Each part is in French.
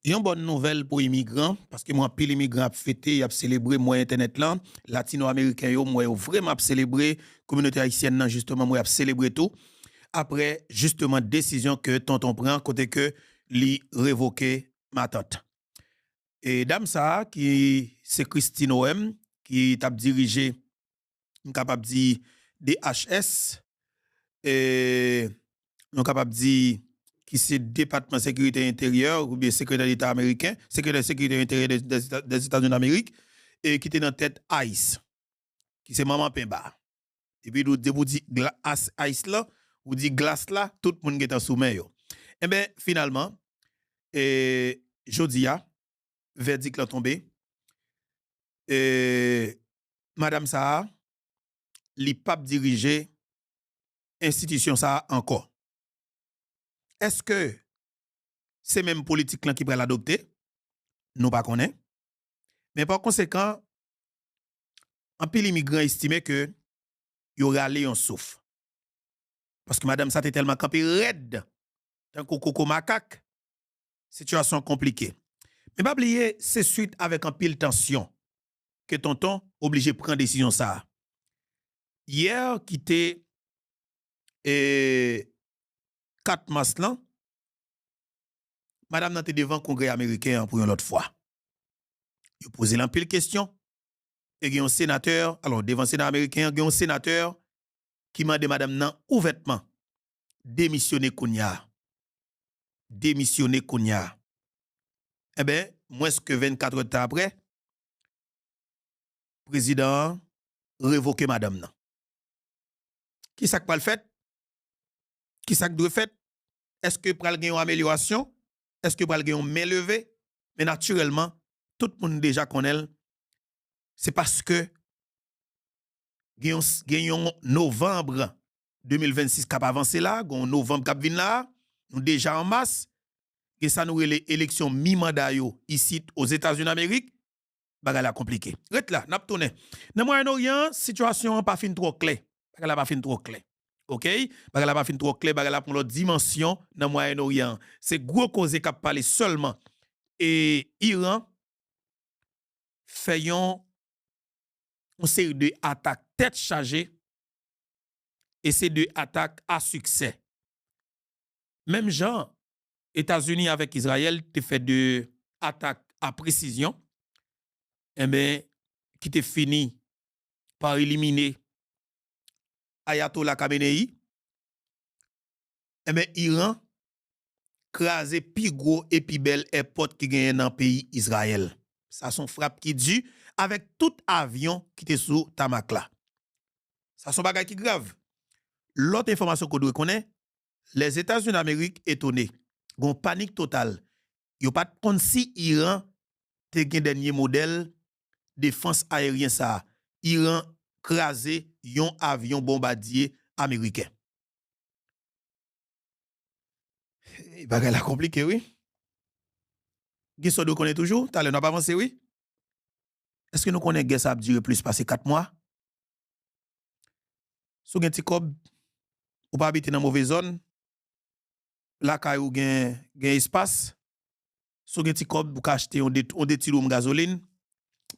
Une bonne nouvelle pour les immigrants, parce que moi, pile immigrants a fêté, a célébré moi internet là, latino-américain yo, moi vraiment célébré, communauté haïtienne nan, justement moi a célébré tout après justement décision que tonton prend côté que li révoqué ma tante. Et dame ça qui c'est Christine OM qui t'a dirigé capable dire DHS et on capable dire qui c'est département sécurité intérieure ou bien secrétaire d'État américain, secrétaire de sécurité intérieure des États-Unis d'Amérique et qui était dans tête ICE, qui c'est maman Pemba. Et puis de vous dit ICE là, ou dit glace là, tout le monde qui est en sommeil. Eh bien finalement jodia verdict là tombé et madame ça li pas diriger institution ça encore. Est-ce que c'est même politique là qui va l'adopter? Nous pas connaît. Mais par conséquent, un pile immigrant estimait que y aurait allé en souffle. Parce que madame ça était tellement campé raide, tant que coco macaque, situation compliquée. Mais pas oublier, c'est suite avec un pile tension que tonton obligé de prendre décision ça. Hier, qui était 4 mars là, madame n'était devant le Congrès américain pour une autre fois. Il posé un pile question. Et il y a un sénateur, alors devant le Sénat américain, il y a un sénateur qui m'a demandé madame nan ouvertement démissionner Kounia. Démissionner Kounia. Eh bien, moins que 24 heures après, le président révoqué madame nan. Qui ça pas le fait? Qui ça doit fait? Est-ce que pral gen une amélioration? Est-ce que pral gen une main levée? Mais naturellement, tout le monde déjà connaît. C'est parce que gagnons novembre 2026 cap avancé là, gon novembre cap vinn là, nous déjà en masse, et ça nous les élections mi-mandat ici aux États-Unis d'Amérique, bagala compliqué. Rete là, n'a tourné. Dans Moyen-Orient, situation pas fin trop clair. Bagala pas fin trop clair. OK? Bagala pas fin trop clair, bagala pour l'autre dimension dans Moyen-Orient. C'est gros cause qui parler seulement et Iran fait une série de attaques tête chargée et c'est de attaques à succès. Même genre, États-Unis avec Israël te fait de attaques à précision, eh bien, qui te fini par éliminer Ayatollah Khamenei, eh bien, Iran crasé plus gros et plus belle airport qui gagne dans le pays Israël. Ça son frappe qui dû avec tout avion qui était sous Tamakla. Ça son bagay qui grave. L'autre information qu'on doit connaître, les États-Unis d'Amérique étonnés, gon panique totale. Yo pas de si Iran te gen dernier modèle défense aérien ça. Iran crasé yon avion bombardier américain. Bagay la compliqué oui. Gen so do connaît toujours, t'as n'a pas avancé oui. Est-ce que nous connaissons que ça a duré plus passer 4 mois? Sou gen ti kob ou pas habiter dans mauvaise zone, la kay ou gen espace, sou gen ti kob ou ka acheter on de ti room gasoline,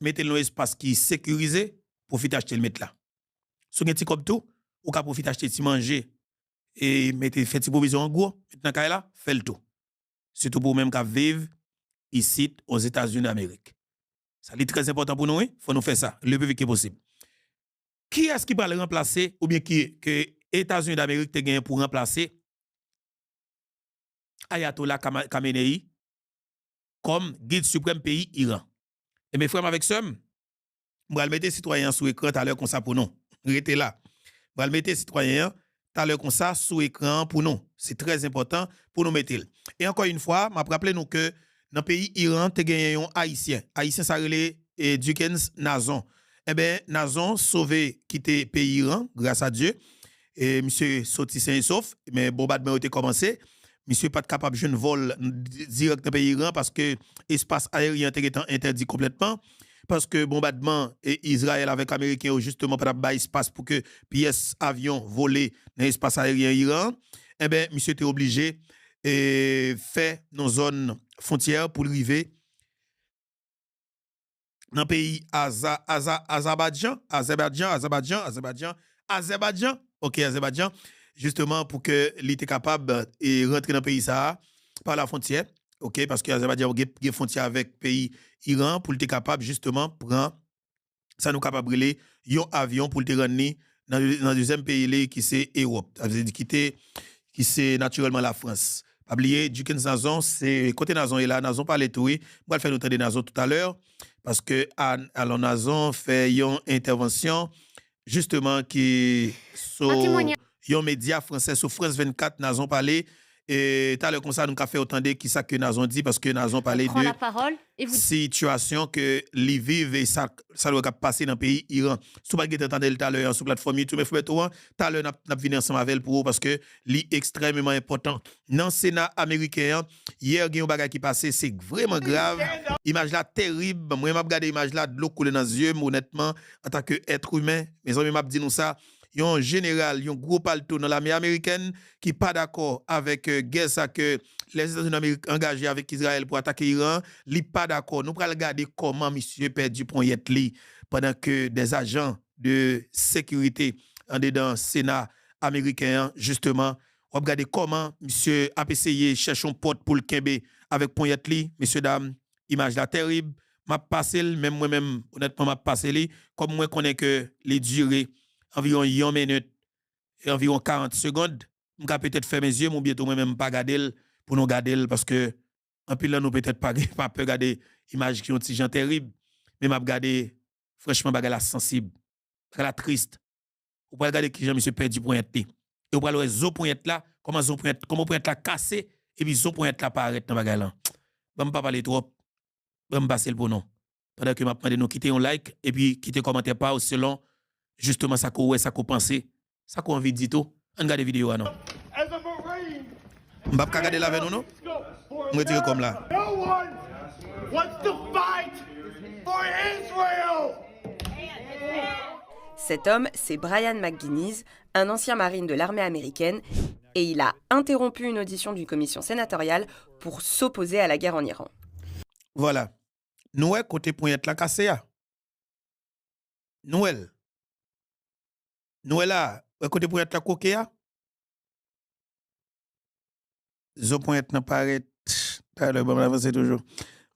mettez dans espace qui sécurisé, profite acheter le mettre là. Sou gen ti kob tout, ou ka profite acheter ti manger et mettez fait ti provision en gros, maintenant kay là, fait le tout. Surtout pour même ka vivre ici aux États-Unis d'Amérique. Ça est très important pour nous, il faut nous faire ça le plus vite possible. Qui est-ce qui va le remplacer ou bien qui que États-Unis d'Amérique te gagné pour remplacer Ayatollah Khamenei comme guide suprême pays Iran? Et mes frères avec ça, je vais mettre citoyens sous écran tout à l'heure comme ça pour nous. Restez là. Je vais mettre citoyens tout à l'heure comme ça sous écran pour nous. C'est très important pour nous mettre. Et encore une fois, je rappelle nous que dans le pays Iran, tu as gagné un Haïtien. Haïtien, ça relève Dukens Nazon. Eh bien, Nazon sauvé quitté pays Iran, grâce à Dieu. Et monsieur sorti sain et sauf, mais bombardement a été commencé. Monsieur pas capable de jeune vol direct dans le pays Iran parce que l'espace aérien était interdit complètement. Parce que bombardement et Israël avec Américains ont justement pas de espace pour que pièces avions volées dans l'espace aérien Iran. Eh bien, monsieur était obligé et fait nos zones frontières pour arriver dans le pays Azerbaïdjan, ok, Azerbaïdjan, justement pour que l'État capable de rentrer dans le pays ça par la frontière, ok, parce que Azerbaïdjan a une frontière avec le pays Iran pour l'être capable justement prendre ça nous capable de un avion pour le rendre dans le deuxième pays qui c'est Europe, ça veut dire qui c'est naturellement la France. Pas oublier du Nazon, c'est côté Nazon est là, Nazon parle tout, on va faire notre des Nazon tout à l'heure parce que alors Nazon fait une intervention justement qui sur un média français sur France 24 Nazon parlé et tout à l'heure comme ça nous avons fait autant de qui ça que Nazon dit parce que Nazon parlait de la parole et vous... situation que les vivent et ça doit passer dans le pays Iran. Si vous avez entendu tout à l'heure sur la plateforme YouTube, tout à l'heure nous venons ensemble avec pour vous parce que c'est extrêmement important. Dans le Sénat américain, hier, il y a un bagage qui passé, c'est vraiment grave. Image là terrible. Moi, je regarde l'image là, de l'eau couler dans les yeux, honnêtement, en tant qu'être humain. Mes amis m'ont dit nous ça. Il y a un général, il y a un gros palto dans l'armée américaine qui n'est pas d'accord avec guerre ça que les États-Unis ont engagé avec Israël pour attaquer l'Iran. Il n'est pas d'accord. Nous allons regarder comment monsieur perdu pour y être pendant que des agents de sécurité en dedans Sénat américain, justement, on va regarder comment monsieur a essayé de chercher un pote pour le Kembe avec Poyetli, messieurs, dames, image là terrible. M'a passé, même moi-même, honnêtement, m'a passé, comme moi connais que les durées environ 1 minute et environ 40 secondes, je vais peut-être faire mes yeux, mais bientôt moi-même pas garder pour nous garder parce que en plus là nous peut-être pas peur regarder image qui ont petit gens terrible, mais m'a regarder franchement bagala sensible, bagala triste. Ou pas regarder qui Jean monsieur perdu point et ou pas le zo point là, comment point là cassé et puis zo point là paraît dans bagala. Bon pas parler trop. Bon passer le pour nous. Pendant que m'a demandé nous quitter un like et puis quitter commentaire pas selon justement ça qu'on ça qu'on pensait, ça qu'on envie de dire tout. On regarde vidéo non. M'pa pas regarder la avec nous non. On retire comme là. No one wants to fight for Israel. Cet homme, c'est Brian McGuinness, un ancien marine de l'armée américaine, et il a interrompu une audition d'une commission sénatoriale pour s'opposer à la guerre en Iran. Voilà. Noël côté pointe la cassé. Noël là, côté pointe la coquea. Zo pointe n'a paraît le bon avancer toujours.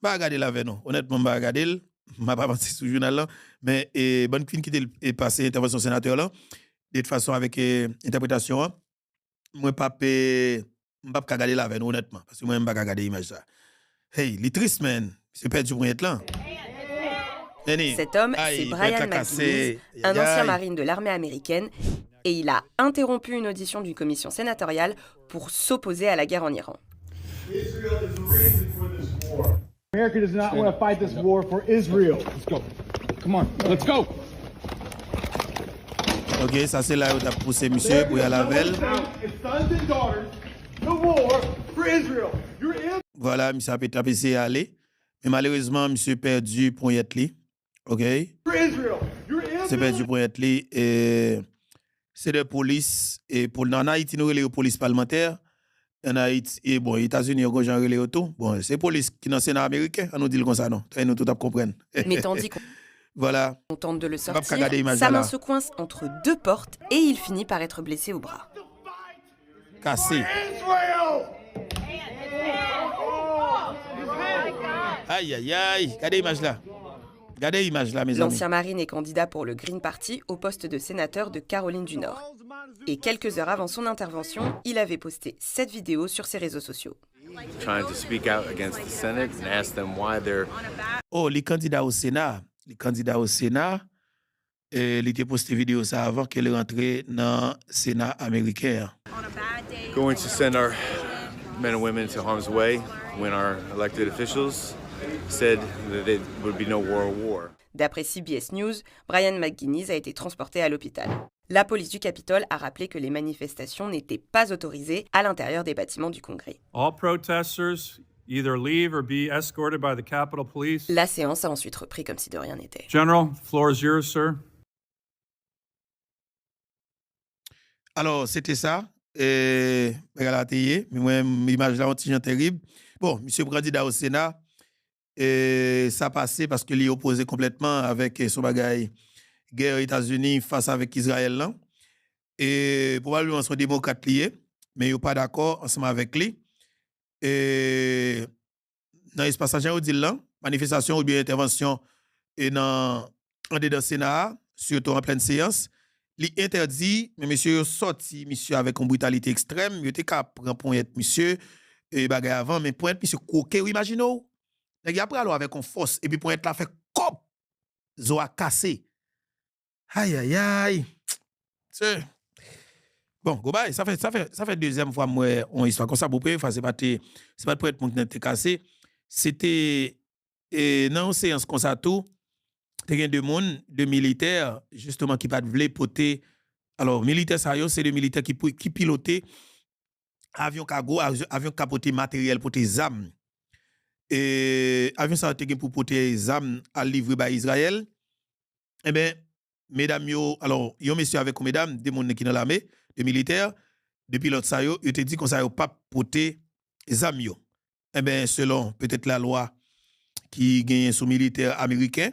Pas regarder la avec nous. Honnêtement pas regarder, m'a pas pensé sur journal là, mais bonne fin qui est passé intervention sénateur là, de toute façon avec interprétation, moi pas regarder la avec nous honnêtement parce que moi même pas regarder image ça. Hey, les triste man, c'est perdu pour être là. Cet homme, c'est Brian McGuinness, un ancien marine de l'armée américaine, et il a interrompu une audition d'une commission sénatoriale pour s'opposer à la guerre en Iran. America does not want to fight this war for Israel. Let's go. Come on, let's go. OK, ça c'est là où tu as poussé monsieur pour y aller avec. Voilà, monsieur a essayé d'aller, mais malheureusement monsieur perdu pour y être là. OK. C'est perdu pour être là et c'est de police et pour en Haïti nous les police parlementaire. En Haïti et bon, États-Unis ont genre relé auto. Bon, c'est police qui dans Sénat américain, on nous dit comme ça non. Nous tout à comprendre. Mais tandis qu'on voilà. tente de le sortir, sa main se coince entre deux portes et il finit par être blessé au bras. Cassé. Aïe aïe aïe, regardez l'image là. Regardez l'image là mes amis. L'ancien marine est candidat pour le Green Party au poste de sénateur de Caroline du Nord. Et quelques heures avant son intervention, il avait posté cette vidéo sur ses réseaux sociaux. Oh, les candidats au Sénat, il était posté vidéo ça avant qu'elle rentre dans le Sénat américain. Going to send our men and women to harm's way when our elected officials said that there would be no world war. D'après CBS News, Brian McGuinness a été transporté à l'hôpital. La police du Capitole a rappelé que les manifestations n'étaient pas autorisées à l'intérieur des bâtiments du Congrès. All protesters either leave or be escorted by the Capitol Police. La séance a ensuite repris comme si de rien n'était. General, the floor is yours, sir. Alors, c'était ça. regarde la télé, mais moi image là un petit terrible. Bon, monsieur candidat au Sénat ça passait parce que il est opposé complètement avec son bagaille guerre États-Unis face avec Israël là. Et probablement son démocrate lié, mais il pas d'accord ensemble avec lui. Et dans l'espace agent dit là, manifestation ou bien intervention et dans le Sénat, surtout en pleine séance, il interdit, mais monsieur sorti, monsieur avec une brutalité extrême, il était capable de prendre monsieur et bagaille avant, mais pour être monsieur coquet, imaginez-vous. Il après alors avec une force et puis pour être là fait cop, zo a cassé. Aïe aïe aïe. C'est bon, go bye, ça fait deuxième fois moi on histoire comme ça pour préférer c'est pas pour être pour être cassé. C'était dans une séance comme ça tout, il y a deux militaires justement qui pas voulaient poter. Alors militaires ça c'est des militaires qui pilotaient avion cargo, avion capoté matériel pour tes armes. Et avion ça a pour porter les armes à livrer par Israël. Eh bien, mesdames, alors, yo monsieur avec mesdames, des gens qui dans l'armée, des militaires, depuis l'autre ça yo, te dit qu'on ça pas porter les armes yo. Eh bien, selon peut-être la loi qui gagne sous militaire américain,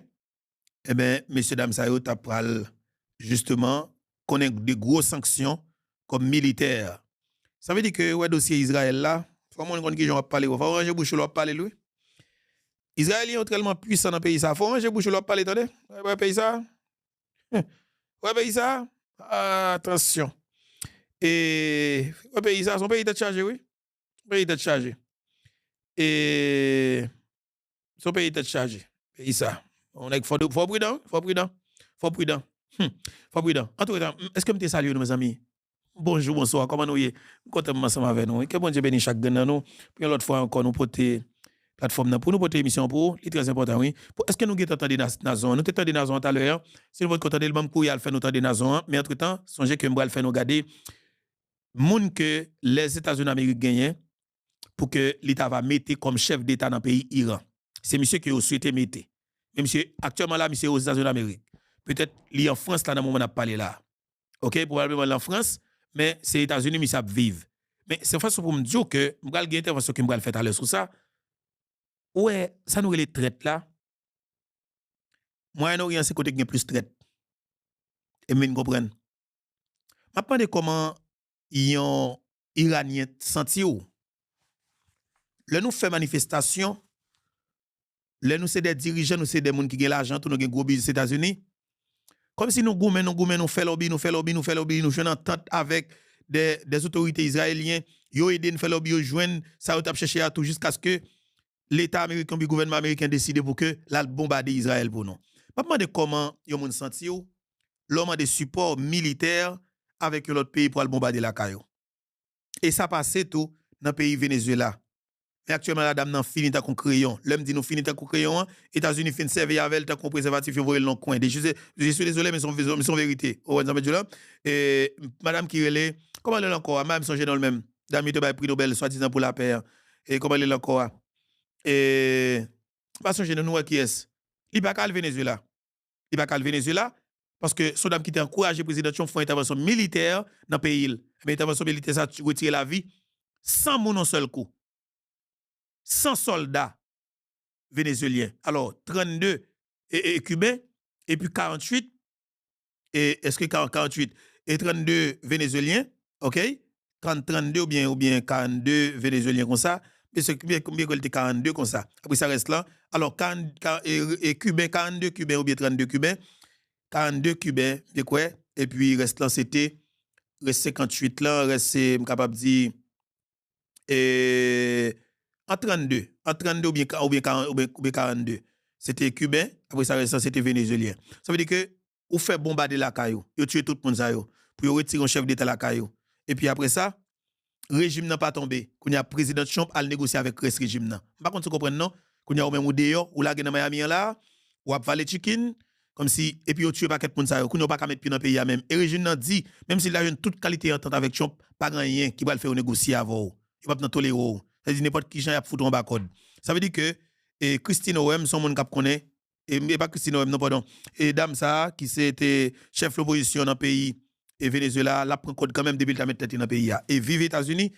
eh bien, messieurs dames ça yo t'a pral justement connaît des grosses sanctions comme militaire. Ça veut dire que ouais dossier Israël là, faut mon connait qui j'en parler, faut ranger bouche l'on parler lui. Israël est tellement puissant dans le pays ça, faut ranger bouche l'on parler attendez. Ouais pays ça. Ouais pays ça. Attention. Et ouais pays ça, son pays est chargé oui. Son pays est chargé. Et son pays est chargé. Pays ça. On est faut prudent. Faut prudent. En tout cas, est-ce que me te salue mes amis? Bonjour, bonsoir, comment nous y? Content ensemble avec nous. Que bon Dieu bénisse chaque gagnant nous. Puis l'autre fois encore nous porter plateforme pour nous porter émission pour, c'est très important oui. Est-ce que nous avons entendu dans zone? Nous t'entendons dans zone tout à l'heure. Si vous entendez le même coup, il a fait nous entendre dans zone, mais entre-temps, songez que m'bral fait nous regarder moun que les États-Unis d'Amérique gagnent pour que l'État va mettre comme chef d'État dans le pays Iran. C'est monsieur qui a souhaité mettre. Mais monsieur actuellement là monsieur aux États-Unis d'Amérique. Peut-être il est en France là dans le moment où on a parlé là. OK, probablement en France. Mais c'est les États-Unis qui savent vivre. Mais c'est façon pour me dire que je vais faire une intervention que je vais faire à l'heure sur ça. Ouais, ça nous les traite là. Moyen-Orient, c'est côté qui est plus traite. Et vous comprenez. Je me demande comment les Iraniens senti où. Là, nous faisons manifestation. Là, nous sommes des dirigeants, nous sommes des gens qui ont l'argent, nous avons gros business aux États-Unis. Comme si nous goumens, nous faisons lobby, nous jouons en entente avec des autorités israéliennes, nous aidons, nous faisons lobby, nous jouons, ça nous chercher à tout jusqu'à ce que l'État américain, le gouvernement américain décide pour que la bombarde Israël pour nous. Je me demande comment vous avez senti l'homme de support militaire avec l'autre pays pour bombarder la caillou. Et ça passe tout dans le pays Venezuela. Mais actuellement, la dame n'a fini ta crayon. L'homme dit nous fini ta crayon. États-Unis fin servir avec ta préservatif, vous voyez le coin. Je suis désolé, mais son vérité. Et madame qui est comment elle est encore? Même son dans le même. Dame, il a pris Nobel, soi-disant pour la paix. Et comment elle est encore? Et pas son nous qui est. Il va pas le Venezuela. Il va pas le Venezuela parce que son dame qui t'a encouragé président Trump faire une intervention militaire dans le pays. Mais intervention militaire ça retire la vie sans mon seul coup. 100 soldats vénézuéliens. Alors, 32 et cubains, et puis 48, et est-ce que 48 et 32 vénézuéliens, ok? 32 ou bien 42 vénézuéliens comme ça, mais c'est combien que 42 comme ça. Après ça reste là. Alors, et cubains, 42 cubains ou bien 32 cubains, 42 cubains, bien quoi? Et puis reste là, c'était, reste 58 là, reste, je suis capable de dire, en 32 ou bien 42, c'était cubain, après ça c'était vénézuélien. Ça veut dire que vous faites bombarder la caillou, vous tuez tout le monde pour retirer un chef d'État la caillou. Et puis après ça, le régime n'a pas tombé. Quand il y a président Trump à négocier avec le régime. Par contre, vous comprenez non? Quand il y a même dehors, ou là dans Miami là, ou à valer chicken comme si et puis vous tuez pas quelqu'un ça, qu'on n'a pas qu'à mettre pied dans le pays même. Et le régime n'a dit même s'il a une toute qualité entente avec Trump, pas rien qui va le faire négocier avant. Il va pas tolérer. Ça veut dire n'importe qui a foutu en bas code. Ça veut dire que Christine Oem, son monde qui connaît, et pas Christine Oem, non, pardon, et dame ça, qui c'était chef de l'opposition dans le pays et Venezuela, la prend compte quand même depuis le temps de tête dans le pays. Et vive États-Unis,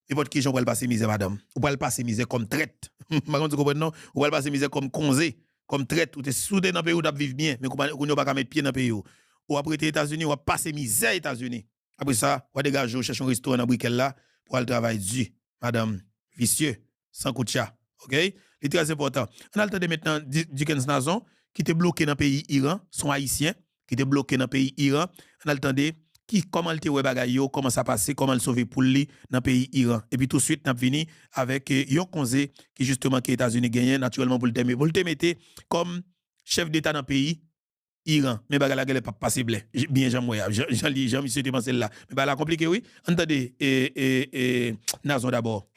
et votre qui va le passer misère, madame. Ou pas le passer misère comme traite. Vous comprenez, non? Ou pas le passer misère comme conseil, comme traite. Ou t'es soudé dans le pays où tu vivre bien, mais vous n'avez pas mettre pied dans le pays. Ou après les États-Unis, ou va passer misère aux États-Unis. Après ça, on va dégager, chercher un restaurant dans Brickell là, pour aller travailler dur, madame. Vicieux, sans coup de chat. OK? C'est très important. On a le temps de maintenant Dickens Nazon, qui était bloqué dans le pays Iran, son haïtien, qui était bloqué dans le pays Iran. On a le temps de comment le te bagay comment ça passe, comment le sauver pour lui dans le pays Iran. Et puis tout de suite, on a fini avec yon conseil qui justement qui les États-Unis gagnent naturellement pour le mettre. Pour le mettre comme chef d'État dans le pays Iran. Mais bagay la gueule pas passé blé. Bien Jean-Monsieur Demanse là. Mais bagay la compliqué oui. Entendez Nazon d'abord.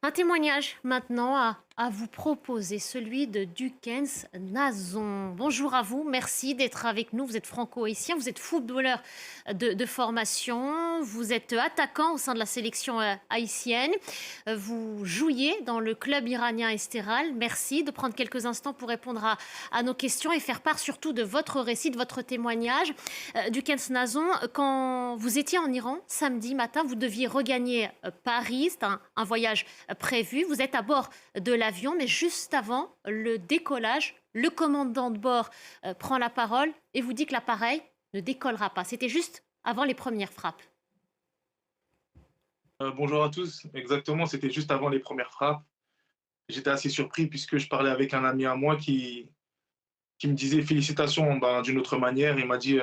Un témoignage maintenant à vous proposer, celui de Dickens Nazon. Bonjour à vous, merci d'être avec nous. Vous êtes franco-haïtien, vous êtes footballeur de formation, vous êtes attaquant au sein de la sélection haïtienne. Vous jouiez dans le club iranien Estéral. Merci de prendre quelques instants pour répondre à nos questions et faire part surtout de votre récit, de votre témoignage. Dickens Nazon, quand vous étiez en Iran, samedi matin, vous deviez regagner Paris. C'est un voyage prévu. Vous êtes à bord de l'avion, mais juste avant le décollage, le commandant de bord prend la parole et vous dit que l'appareil ne décollera pas. C'était juste avant les premières frappes. Bonjour à tous. Exactement, c'était juste avant les premières frappes. J'étais assez surpris puisque je parlais avec un ami à moi qui me disait félicitations d'une autre manière. Il m'a dit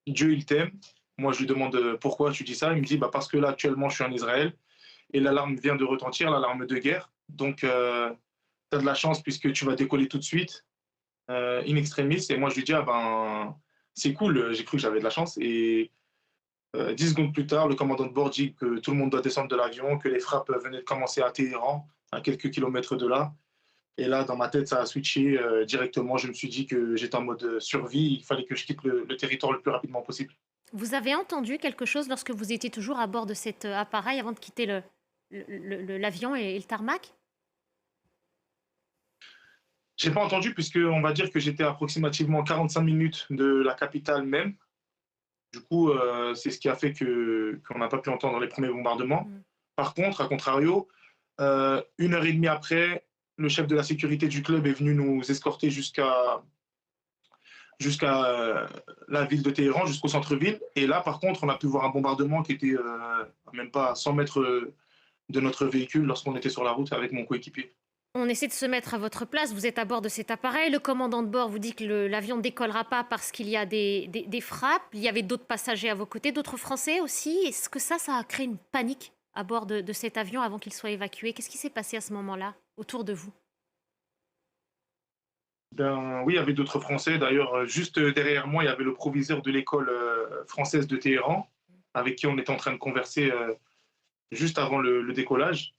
Dieu il t'aime. Moi je lui demande pourquoi tu dis ça. Il me dit parce que là actuellement je suis en Israël et l'alarme vient de retentir, l'alarme de guerre. Donc, tu as de la chance puisque tu vas décoller tout de suite, in extremis. Et moi, je lui dis, c'est cool, j'ai cru que j'avais de la chance. Et 10 secondes plus tard, le commandant de bord dit que tout le monde doit descendre de l'avion, que les frappes venaient de commencer à Téhéran, à quelques kilomètres de là. Et là, dans ma tête, ça a switché directement. Je me suis dit que j'étais en mode survie. Il fallait que je quitte le territoire le plus rapidement possible. Vous avez entendu quelque chose lorsque vous étiez toujours à bord de cet appareil avant de quitter l'avion et le tarmac? Je n'ai pas entendu puisqu'on va dire que j'étais approximativement 45 minutes de la capitale même. Du coup, c'est ce qui a fait qu'on n'a pas pu entendre les premiers bombardements. Par contre, à contrario, 1h30 après, le chef de la sécurité du club est venu nous escorter jusqu'à la ville de Téhéran, jusqu'au centre-ville. Et là, par contre, on a pu voir un bombardement qui était même pas à 100 mètres de notre véhicule lorsqu'on était sur la route avec mon coéquipier. On essaie de se mettre à votre place. Vous êtes à bord de cet appareil. Le commandant de bord vous dit que l'avion ne décollera pas parce qu'il y a des frappes. Il y avait d'autres passagers à vos côtés, d'autres Français aussi. Est-ce que ça a créé une panique à bord de cet avion avant qu'il soit évacué? Qu'est-ce qui s'est passé à ce moment-là autour de vous? Oui, il y avait d'autres Français. D'ailleurs, juste derrière moi, il y avait le proviseur de l'école française de Téhéran, avec qui on était en train de converser juste avant le décollage.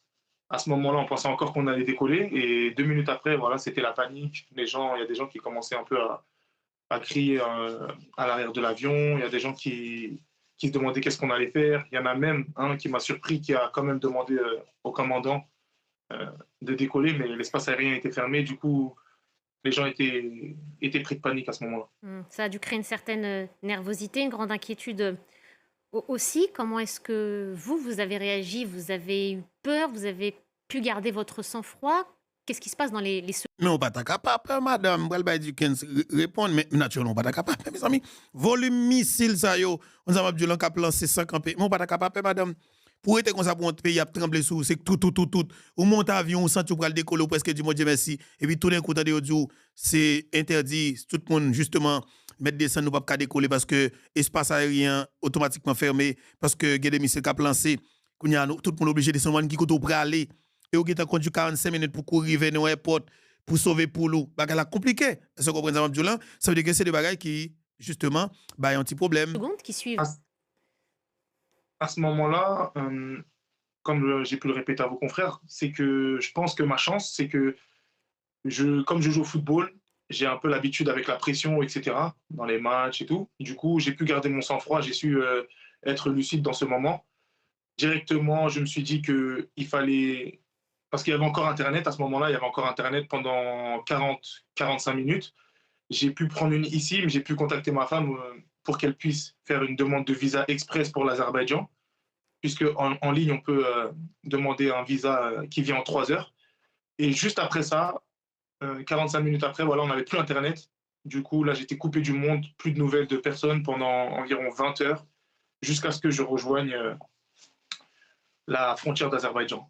À ce moment-là, on pensait encore qu'on allait décoller. Et 2 minutes après, voilà, c'était la panique. Il y a des gens qui commençaient un peu à crier à l'arrière de l'avion. Il y a des gens qui se demandaient qu'est-ce qu'on allait faire. Il y en a même un qui m'a surpris, qui a quand même demandé au commandant de décoller, mais l'espace aérien était fermé. Du coup, les gens étaient pris de panique à ce moment-là. Ça a dû créer une certaine nervosité, une grande inquiétude aussi. Comment est-ce que vous avez réagi? Vous avez eu peur? Vous avez pu garder votre sang-froid? Qu'est-ce qui se passe dans les Mais on pas capable, madame. Bral Dickens répondre, mais naturellement, on pas capable, mes amis. Volume missile, ça yo. On a dit qu'on lancé 50 pays. Mais on pas capable, madame. Pour être comme ça, pour un pays à trembler sous, c'est tout. Ou monte avion, ou sent tu le décoller presque du mot Dieu merci. Et puis tout d'un coup, c'est interdit. Tout le monde, justement, mettre des nous pas décoller parce que l'espace aérien automatiquement fermé, parce que il y a des missiles qui ont lancé. Tout le monde est obligé de descendre qui côté pour aller. Et on a conduit 45 minutes pour courir vers nos aéroports pour sauver pour nous. C'est compliqué. Est-ce que vous comprenez ça? Ça veut dire que c'est des bagages qui, justement, ont un petit problème. Secondes qui suivent. À ce moment-là, comme j'ai pu le répéter à vos confrères, c'est que je pense que ma chance, c'est que comme je joue au football, j'ai un peu l'habitude avec la pression, etc., dans les matchs et tout. Du coup, j'ai pu garder mon sang-froid, j'ai su être lucide dans ce moment. Directement, je me suis dit qu'il fallait... Parce qu'il y avait encore Internet, à ce moment-là, il y avait encore Internet pendant 40-45 minutes. J'ai pu prendre une eSIM, j'ai pu contacter ma femme pour qu'elle puisse faire une demande de visa express pour l'Azerbaïdjan, puisque en ligne, on peut demander un visa qui vient en 3 heures. Et juste après ça, 45 minutes après, voilà, on n'avait plus Internet. Du coup, là, j'étais coupé du monde, plus de nouvelles de personnes pendant environ 20 heures, jusqu'à ce que je rejoigne la frontière d'Azerbaïdjan.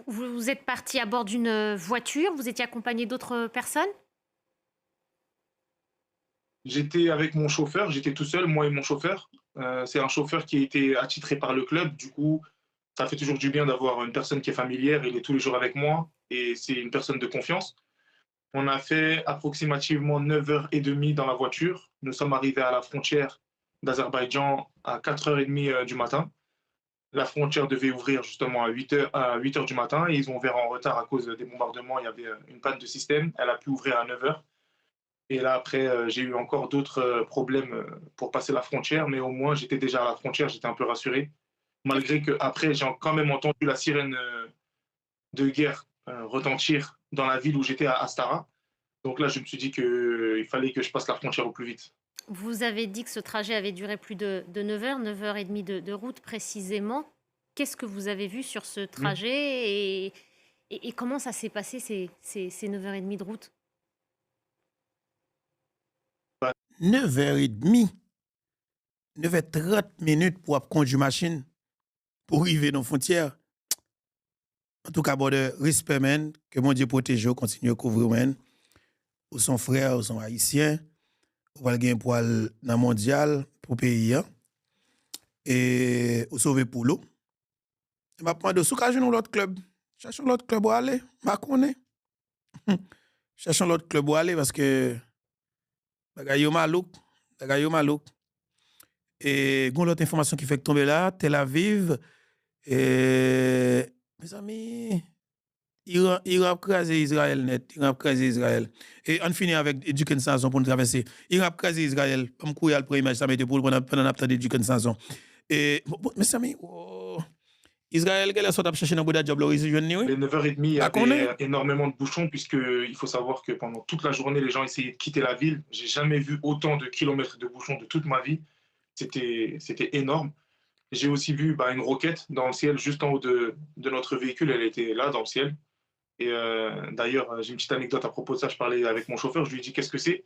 Vous êtes parti à bord d'une voiture, vous étiez accompagné d'autres personnes? J'étais avec mon chauffeur, j'étais tout seul, moi et mon chauffeur. C'est un chauffeur qui a été attitré par le club. Du coup, ça fait toujours du bien d'avoir une personne qui est familière. Il est tous les jours avec moi et c'est une personne de confiance. On a fait approximativement 9h30 dans la voiture. Nous sommes arrivés à la frontière d'Azerbaïdjan à 4h30 du matin. La frontière devait ouvrir justement à 8h du matin et ils ont ouvert en retard à cause des bombardements. Il y avait une panne de système. Elle a pu ouvrir à 9h. Et là, après, j'ai eu encore d'autres problèmes pour passer la frontière, mais au moins, j'étais déjà à la frontière, j'étais un peu rassuré. Malgré qu'après, j'ai quand même entendu la sirène de guerre retentir dans la ville où j'étais, à Astara. Donc là, je me suis dit qu'il fallait que je passe la frontière au plus vite. Vous avez dit que ce trajet avait duré plus de 9 heures, 9h30 de route précisément. Qu'est-ce que vous avez vu sur ce trajet et comment ça s'est passé ces 9h30 de route? 9h30, 9h30 pour conduire machine, pour arriver dans la frontière. En tout cas, bon, de respect, man, que mon Dieu protège, continue à couvrir, man. Ou son frère, ou son haïtien, ou va gagner pour aller dans le mondial, pour le pays, hein. Et ou sauver pour l'eau. Je vais prendre sous cas dans l'autre club. Cherchons l'autre club où aller, je connais. Cherchons l'autre club où aller parce que bagay yo malouk. Et gon l'autre information qui fait tomber là, Tel Aviv, et mes amis, Iran a crasé Israël net, Iran a crasé Israël. Et on finit avec Duken Sanson pour nous traverser. Iran a crasé Israël, comme couille le premier match, ça mette pour pendant l'attente Duken Sanson. Et mes amis, Israël, quelle sorte de chercher dans le job, Les 9h30, il y avait énormément de bouchons, puisqu'il faut savoir que pendant toute la journée, les gens essayaient de quitter la ville. J'ai jamais vu autant de kilomètres de bouchons de toute ma vie. C'était énorme. J'ai aussi vu une roquette dans le ciel, juste en haut de notre véhicule. Elle était là, dans le ciel. Et d'ailleurs, j'ai une petite anecdote à propos de ça. Je parlais avec mon chauffeur, je lui ai dit qu'est-ce que c'est.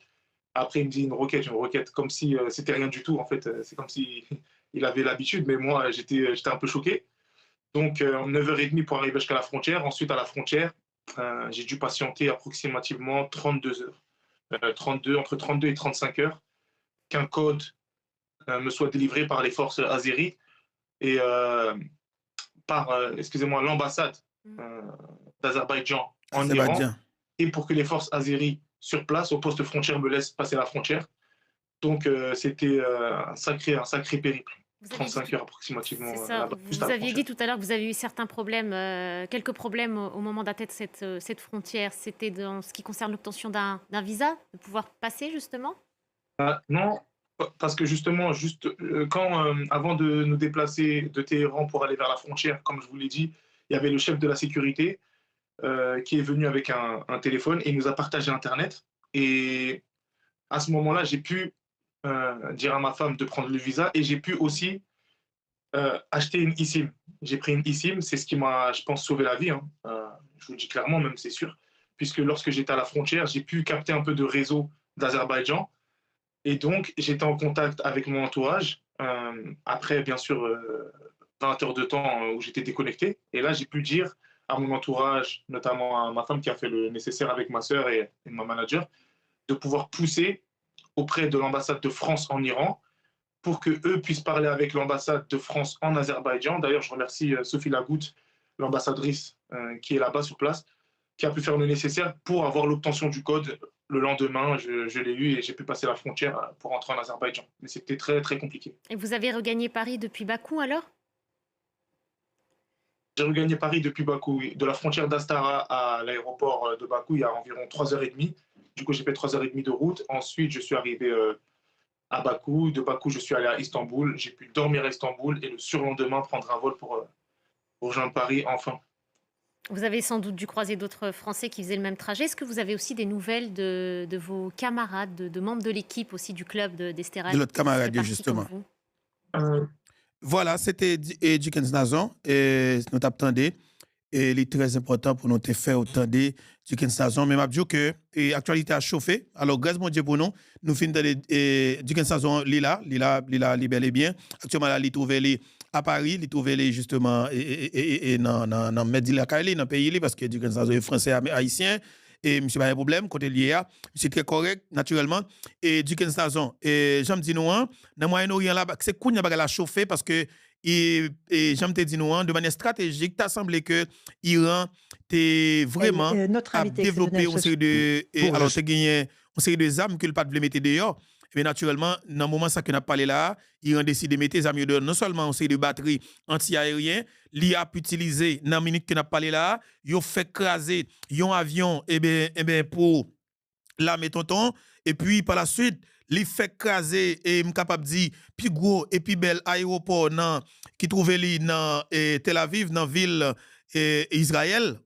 Après, il me dit une roquette, comme si c'était rien du tout. En fait, c'est comme si il avait l'habitude, mais moi, j'étais un peu choqué. Donc, 9h30 pour arriver jusqu'à la frontière. Ensuite, à la frontière, j'ai dû patienter approximativement 32 heures. Entre 32 et 35 heures, qu'un code me soit délivré par les forces azéries et par, l'ambassade d'Azerbaïdjan en Iran, et pour que les forces azéries sur place, au poste frontière, me laissent passer la frontière. Donc, c'était un sacré périple. 35 heures approximativement. C'est ça. Vous aviez dit tout à l'heure que vous avez eu certains problèmes, quelques problèmes au moment d'atteindre cette frontière. C'était dans ce qui concerne l'obtention d'un visa, de pouvoir passer justement? Non, parce que justement, avant de nous déplacer de Téhéran pour aller vers la frontière, comme je vous l'ai dit, il y avait le chef de la sécurité qui est venu avec un téléphone et il nous a partagé Internet. Et à ce moment-là, j'ai pu dire à ma femme de prendre le visa et j'ai pu aussi acheter une eSIM. J'ai pris une eSIM, c'est ce qui m'a, je pense, sauvé la vie. Hein. Je vous le dis clairement, même c'est sûr, puisque lorsque j'étais à la frontière, j'ai pu capter un peu de réseau d'Azerbaïdjan et donc j'étais en contact avec mon entourage. Après, bien sûr, 20 heures de temps où j'étais déconnecté. Et là, j'ai pu dire à mon entourage, notamment à ma femme qui a fait le nécessaire avec ma sœur et ma manager, de pouvoir pousser auprès de l'ambassade de France en Iran pour qu'eux puissent parler avec l'ambassade de France en Azerbaïdjan. D'ailleurs, je remercie Sophie Lagoutte, l'ambassadrice qui est là-bas sur place, qui a pu faire le nécessaire pour avoir l'obtention du code. Le lendemain, je l'ai eu et j'ai pu passer la frontière pour entrer en Azerbaïdjan. Mais c'était très, très compliqué. Et vous avez regagné Paris depuis Bakou alors? J'ai regagné Paris depuis Bakou. De la frontière d'Astara à l'aéroport de Bakou, il y a environ 3h30. Du coup, j'ai fait 3h30 de route. Ensuite, je suis arrivé à Bakou. De Bakou, je suis allé à Istanbul. J'ai pu dormir à Istanbul et le surlendemain prendre un vol pour rejoindre Paris enfin. Vous avez sans doute dû croiser d'autres Français qui faisaient le même trajet. Est-ce que vous avez aussi des nouvelles de vos camarades, de membres de l'équipe aussi du club d'Estérel? De l'autre qui seraient camarade, partis justement. comme vous? Voilà, c'était Dickens Nazon, et nous t'attendons. Et il est très important pour nous te faire autant de Dickens Nazon. Mais je dis que l'actualité a chauffé. Alors, grâce mon Dieu pour nous, nous finissons de Dickens Nazon, Lila, bel et bien. Actuellement, là, il trouve à Paris, il trouve justement dans Medil la Kaili, dans le pays, parce que Dickens Nazon est français, haïtien. Et monsieur pas de problème côté lié à monsieur très correct naturellement et Dickens Nazon et j'aime dire nous dans Moyen-Orient là c'est cool n'a pas la chauffer parce que et j'aime te dire nous de manière stratégique t'as semblé que Iran t'es vraiment notre a invité développé exceptionnel une série de alors t'as gagné une série de armes que le pas de mettre dehors. Mais naturellement, dans le moment ça que n'a parlé là, Iran décide de mettre des armes dehors, non seulement une série de batteries anti-aériennes, l'IA a utilisé dans la minute que n'a parlé là, ils ont fait craser un avion pour l'armée tonton et puis par la suite li fait craser et capable dire plus gros et plus bel aéroport qui trouvait li dans Tel Aviv dans ville Israël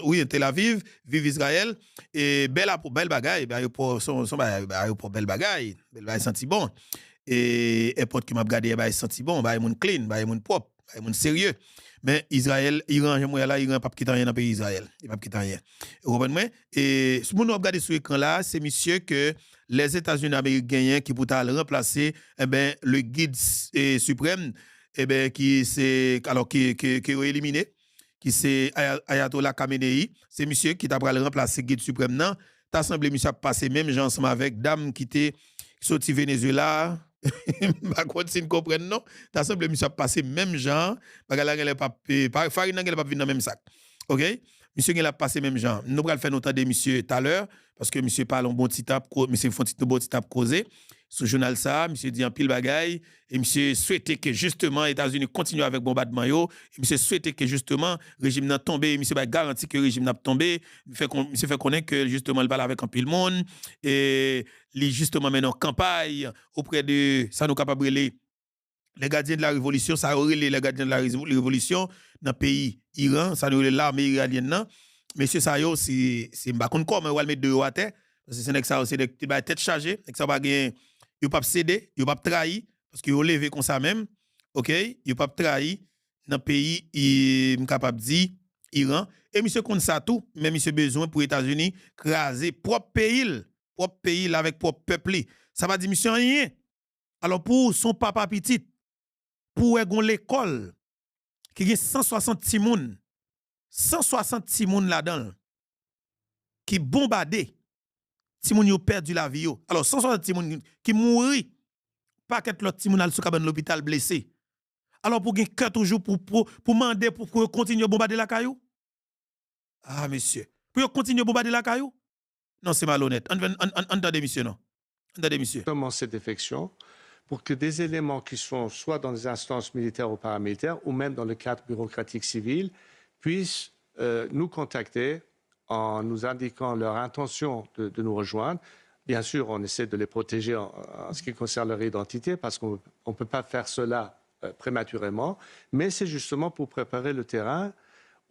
oui Tel Aviv vive Israël et bel bagaille aéroport son aéroport bel bagaille senti bon et aéroport qui m'a regardé senti bon mon clean mon propre mon sérieux. Mais Israël, Iran, Iran pas quitter rien dans le pays Israël. Il pas quitter rien. Vous comprenez? Et ce que nous regardons sur l'écran là, c'est monsieur que les États-Unis américains qui pour remplacer le guide suprême qui c'est alors qui est éliminé qui c'est Ayatollah Khamenei, c'est monsieur qui t'a remplacer guide suprême non, t'as semblé monsieur passer même gens ensemble avec dame qui était sorti Venezuela. Par contre, si vous comprenez, non, t'as semblé monsieur passer même gens, farine n'a pas venir dans même sac. OK? Monsieur il a passé même gens. Nous allons faire notre de monsieur tout à l'heure parce que monsieur parle un bon petit tape, monsieur font un bon petit tape causer. Sur le journal ça, monsieur dit en pile bagaille et monsieur souhaitait que justement les États-Unis continuent avec bombardement yo, et monsieur souhaitait que justement le régime n'a tombé, monsieur va garantir que le régime n'a tombé, monsieur fait connaître que justement il parle avec un pile monde et il justement maintenant campagne auprès de ça nous capable les gardiens de la révolution, ça aurait les gardiens de la révolution dans le pays Iran, ça nous l'armée iranienne non. Monsieur ça yo c'est pas contre quoi mais on va le mettre dehors à terre parce que c'est que ça c'est des tête chargée, ça va gagner yo pas céder, yo pas trahir parce que yo levé comme ça même. OK, yo pas trahir dans pays il capable dire Iran et monsieur compte ça tout, mais monsieur besoin pour États-Unis craser propre pays avec propre peuple. Ça va dire monsieur rien. Alors pour son papa petit pour l'école qui a 166 moun 166 moun là-dedans qui bombardé si moun yo perdu la vie yo. Alors 160 moun qui mouri pas qu'être l'autre ti moun al sou cabane l'hôpital blessé. Alors pour gen cœur toujours pour demander pour continuer à bombarder la caillou. Ah monsieur, pour continuer à bombarder la caillou? Non, c'est malhonnête. Entendez monsieur non. Entendez monsieur. Comment cette défection pour que des éléments qui sont soit dans des instances militaires ou paramilitaires ou même dans le cadre bureaucratique civil puissent nous contacter en nous indiquant leur intention de nous rejoindre. Bien sûr, on essaie de les protéger en ce qui concerne leur identité parce qu'on ne peut pas faire cela prématurément, mais c'est justement pour préparer le terrain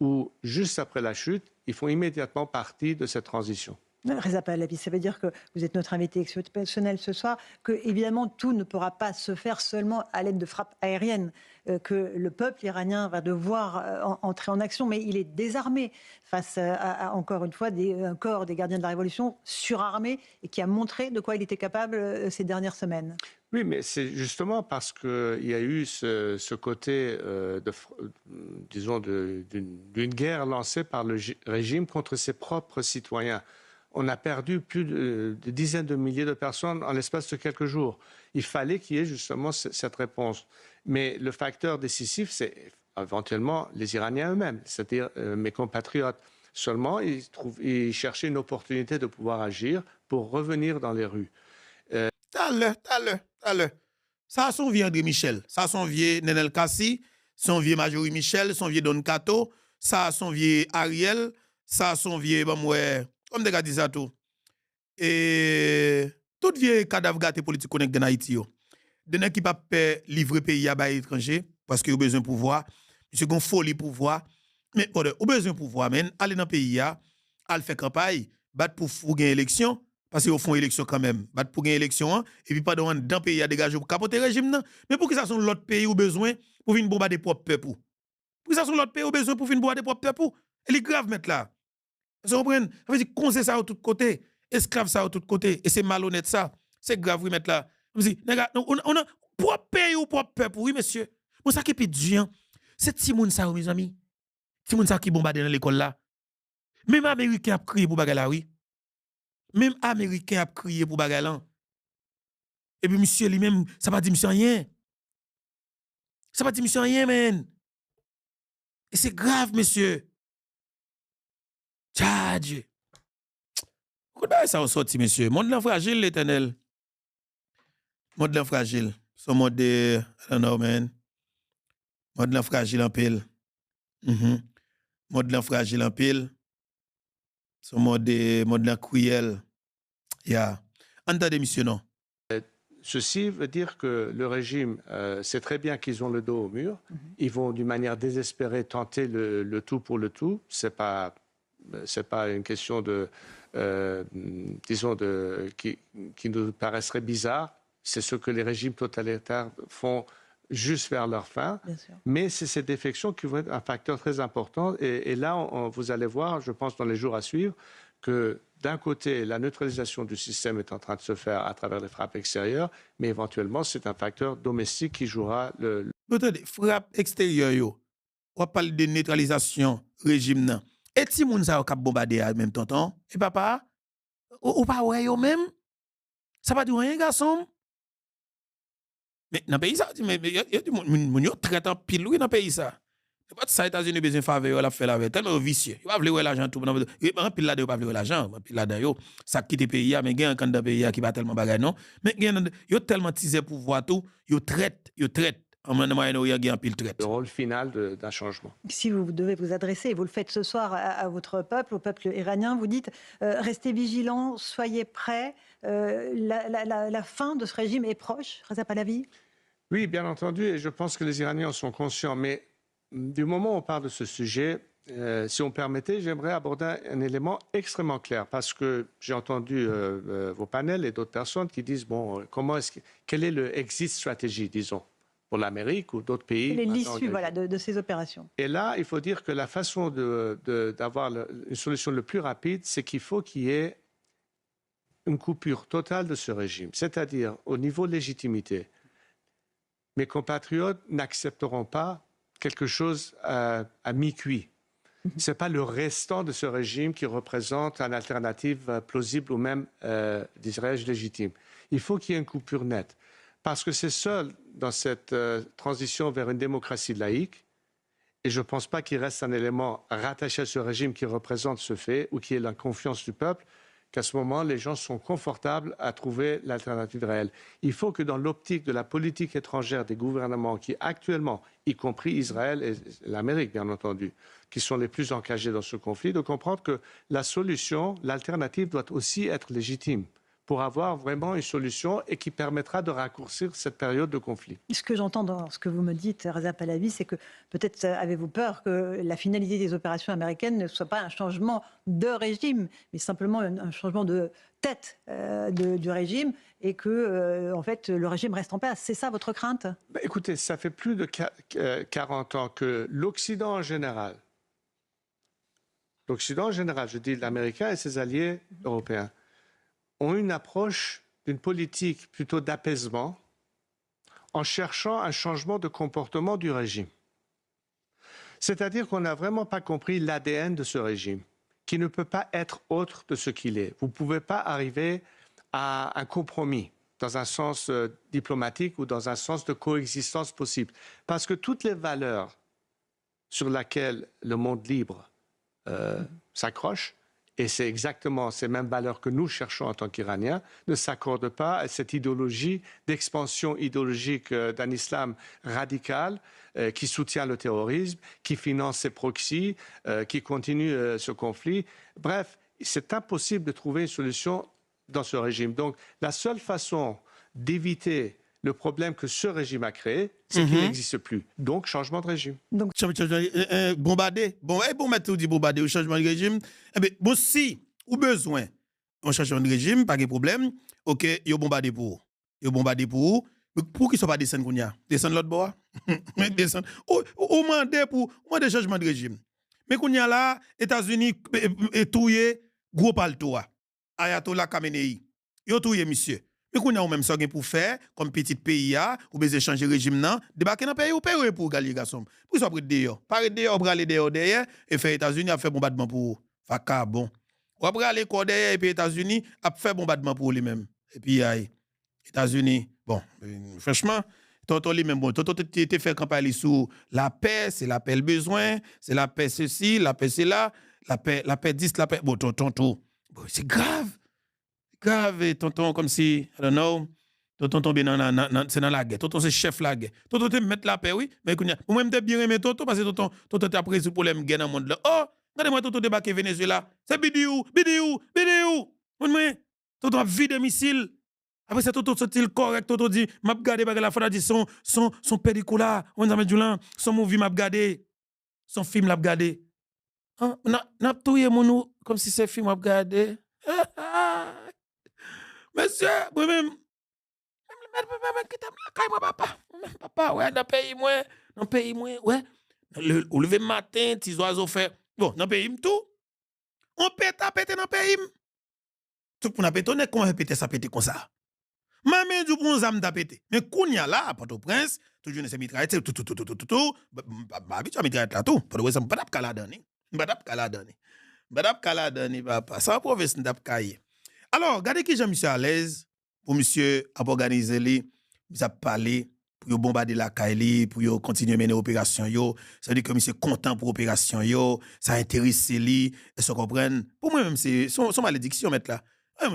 où, juste après la chute, ils font immédiatement partie de cette transition. Reza Pahlavi, ça veut dire que vous êtes notre invité exceptionnel ce soir, que évidemment tout ne pourra pas se faire seulement à l'aide de frappes aériennes, que le peuple iranien va devoir entrer en action, mais il est désarmé face à encore une fois un corps des gardiens de la Révolution surarmé et qui a montré de quoi il était capable ces dernières semaines. Oui, mais c'est justement parce qu'il y a eu ce côté, disons, d'une guerre lancée par le régime contre ses propres citoyens. On a perdu plus de dizaines de milliers de personnes en l'espace de quelques jours. Il fallait qu'il y ait justement cette réponse. Mais le facteur décisif, c'est éventuellement les Iraniens eux-mêmes, c'est-à-dire mes compatriotes. Seulement, ils cherchaient une opportunité de pouvoir agir pour revenir dans les rues. T'as le. Ça, son vieux André Michel, ça, son vieux Nenel Kassi, son vieux Majorie Michel, son vieux Don Cato, ça, son vieux Ariel, ça, son vieux, comme des gars disent ça tout. Et tout vieux cadavre gâté politique connecté en Haïti. De gens qui ne peuvent pas livrer pays à l'étranger parce qu'ils ont besoin de pouvoir. Monsieur gon folie pouvoir. Mais au besoin de pouvoir, aller dans le pays, aller faire campagne, battre pour gagner élection, parce qu'ils font élection quand même, battre pour gagner élection, et puis pas dans le pays à dégager pour capoter le régime. Non. Mais pour que ça soit l'autre pays au besoin pour venir bombarder propre peuple. Pour que ça soit l'autre pays au besoin pour venir bombarder propre peuple. Elle est grave, mettre là. Vous comprenez? Ça veut dire conseil ça de tous côtés, esclave ça de tous côtés, et c'est malhonnête ça. C'est grave, oui, mettre là. On a propre pays ou propre peuple, oui, monsieur. Bon, ça qui est plus dur, c'est Timoun ça, mes amis. Timoun ça qui bombarde dans l'école là. Même Américain a crié pour bagarre là, oui. Même Américain a crié pour bagarre là. Et puis, monsieur lui-même, ça va dire monsieur rien. Ça va dire monsieur rien, man. Et c'est grave, monsieur. Tchadje. Pourquoi ça a sorti, monsieur? Monde là fragile, l'éternel. Monde là fragile. Son mode de, I don't know, man. Monde là fragile en pile. Mode là fragile en pile. Son mode là cruel. Yeah. Entendez, monsieur, non? Ceci veut dire que le régime sait très bien qu'ils ont le dos au mur. Ils vont d'une manière désespérée tenter le tout pour le tout. C'est pas une question de, disons, qui nous paraîtrait bizarre. C'est ce que les régimes totalitaires font juste vers leur fin. Mais c'est ces défections qui vont être un facteur très important. Et là, vous allez voir, je pense, dans les jours à suivre, que d'un côté, la neutralisation du système est en train de se faire à travers les frappes extérieures, mais éventuellement, c'est un facteur domestique qui jouera le... Attendez, frappe extérieure, on parle de neutralisation régime nan. Et si moun sa k'ap bombarder en même temps, et papa, ou pas ouais yo même, ça pas dire rien garçon. Mais dans le pays ça, mais y a du moun yo traite en pile oui dans le pays ça. Pas ça États-Unis besoin faveur la fait la tellement vicieux. Il va vouloir l'argent tout en pile là de pas vouloir l'argent, en pile là dedans ça quitte pays mais gain quand dans pays qui pas tellement bagaille non, mais yo tellement tisé pouvoir tout, yo traite en Moyen-Orient gain en pile traite. Le rôle final d'un changement. Si vous devez vous adresser, et vous le faites ce soir à votre peuple, au peuple iranien, vous dites restez vigilants, soyez prêts, la fin de ce régime est proche, Reza Pahlavi? Oui, bien entendu, et je pense que les Iraniens en sont conscients, mais du moment où on parle de ce sujet, si on permettait, j'aimerais aborder un élément extrêmement clair, parce que j'ai entendu vos panels et d'autres personnes qui disent, bon, quel est le exit strategy, disons, pour l'Amérique ou d'autres pays. Quelle est l'issue de ces opérations? Et là, il faut dire que la façon d'avoir une solution le plus rapide, c'est qu'il faut qu'il y ait une coupure totale de ce régime, c'est-à-dire au niveau de légitimité. Mes compatriotes n'accepteront pas quelque chose à mi-cuit. Ce n'est pas le restant de ce régime qui représente une alternative plausible ou même, dirais-je, légitime. Il faut qu'il y ait une coupure nette. Parce que c'est seul dans cette transition vers une démocratie laïque, et je ne pense pas qu'il reste un élément rattaché à ce régime qui représente ce fait ou qui est la confiance du peuple, qu'à ce moment, les gens sont confortables à trouver l'alternative réelle. Il faut que dans l'optique de la politique étrangère des gouvernements qui actuellement, y compris Israël et l'Amérique bien entendu, qui sont les plus engagés dans ce conflit, de comprendre que la solution, l'alternative doit aussi être légitime pour avoir vraiment une solution et qui permettra de raccourcir cette période de conflit. Ce que j'entends dans ce que vous me dites, Reza Pahlavi, c'est que peut-être avez-vous peur que la finalité des opérations américaines ne soit pas un changement de régime, mais simplement un changement de tête du régime et que, en fait, le régime reste en place. C'est ça votre crainte? Écoutez, ça fait plus de 40 ans que l'Occident en général, je dis l'Américain et ses alliés européens, ont une approche d'une politique plutôt d'apaisement en cherchant un changement de comportement du régime. C'est-à-dire qu'on n'a vraiment pas compris l'ADN de ce régime, qui ne peut pas être autre de ce qu'il est. Vous ne pouvez pas arriver à un compromis dans un sens diplomatique ou dans un sens de coexistence possible. Parce que toutes les valeurs sur lesquelles le monde libre s'accroche, et c'est exactement ces mêmes valeurs que nous cherchons en tant qu'Iraniens, ne s'accordent pas à cette idéologie d'expansion idéologique d'un islam radical qui soutient le terrorisme, qui finance ses proxys, qui continue ce conflit. Bref, c'est impossible de trouver une solution dans ce régime. Donc, la seule façon d'éviter Le problème que ce régime a créé, c'est qu'il n'existe plus. Donc, changement de régime. Donc, bombarder. Bon, mettre dit bombarder au changement de régime. Eh bien, bon, si, ou besoin, un changement de régime, pas de problème, ok, ils ont bombardé pour. Ils ont bombardé pour. Mais pour qu'ils ne soient pas descendre, qu'on y a. Descendre l'autre bord. Descendre. Au mandé pour un changement de régime. Mais qu'on y a là, États-Unis, touye, gros palto. Ayatollah Khamenei. Ils ont touye, monsieur. Mais qu'on a même ça pour faire, comme petit pays, ou bien changer le régime, débarquer dans le pays ou payer pour gagner les garçons. Pour ça, dehors. Parler dehors, aller dehors derrière, et faire États-Unis a fait bombardement pour Faka, bon. Ou après aller quoi derrière, et puis États-Unis a fait bombardement pour lui-même. Et puis, États-Unis, bon, franchement, tonton lui-même, bon, tonton tu fait campagne sur la paix, c'est la paix le besoin, c'est la paix ceci, la paix c'est là, la paix 10, la paix. Bon, tonton, bon, c'est grave. Grave, tonton, comme si, I don't know, tonton tombe c'est dans la guerre. Tonton, c'est chef la guerre. Tonton, tu mettre la paix, oui. Mais moi-même, je bien aimé tonton, parce que tonton, tu as pris ce problème guerre dans le monde là. Oh, regardez-moi, tonton débarqué Venezuela. C'est Bidiou. Tonton a vide missile. Après, c'est tonton, c'est correct. Tonton dit, m'a regardé, la fois, dit, son pellicula, on a mis du lin, son movie m'a regardé, son film l'a regardé. N'a tout yé mon comme si c'est film m'a regardé. Monsieur, moi-même, papa, ouais, dans le pays, ouais. Au lever matin, petits oiseaux fait. Bon, dans le pays, tout. On pète dans le pays. Tout pour nous péter, comment on péter ça péter comme ça? Maman du bon zam da péter. Mais kounya là, Port-au-Prince, toujours ne se mitraille, tout. Bah, habitué à mitraille là, tout. Pour le ça, m'padap kaladani. Badap kaladani, papa. Ça, province n'dap kaye. Alors, regardez qui Jean-Monsieur à l'aise pour monsieur a organisé li, il a parlé pour bombarder la Kaili, pour continuer à mener l'opération yo. Ça veut dire que monsieur content pour l'opération yo, ça intéresse lui, et se comprendre. Pour moi même c'est son malédiction mettre là.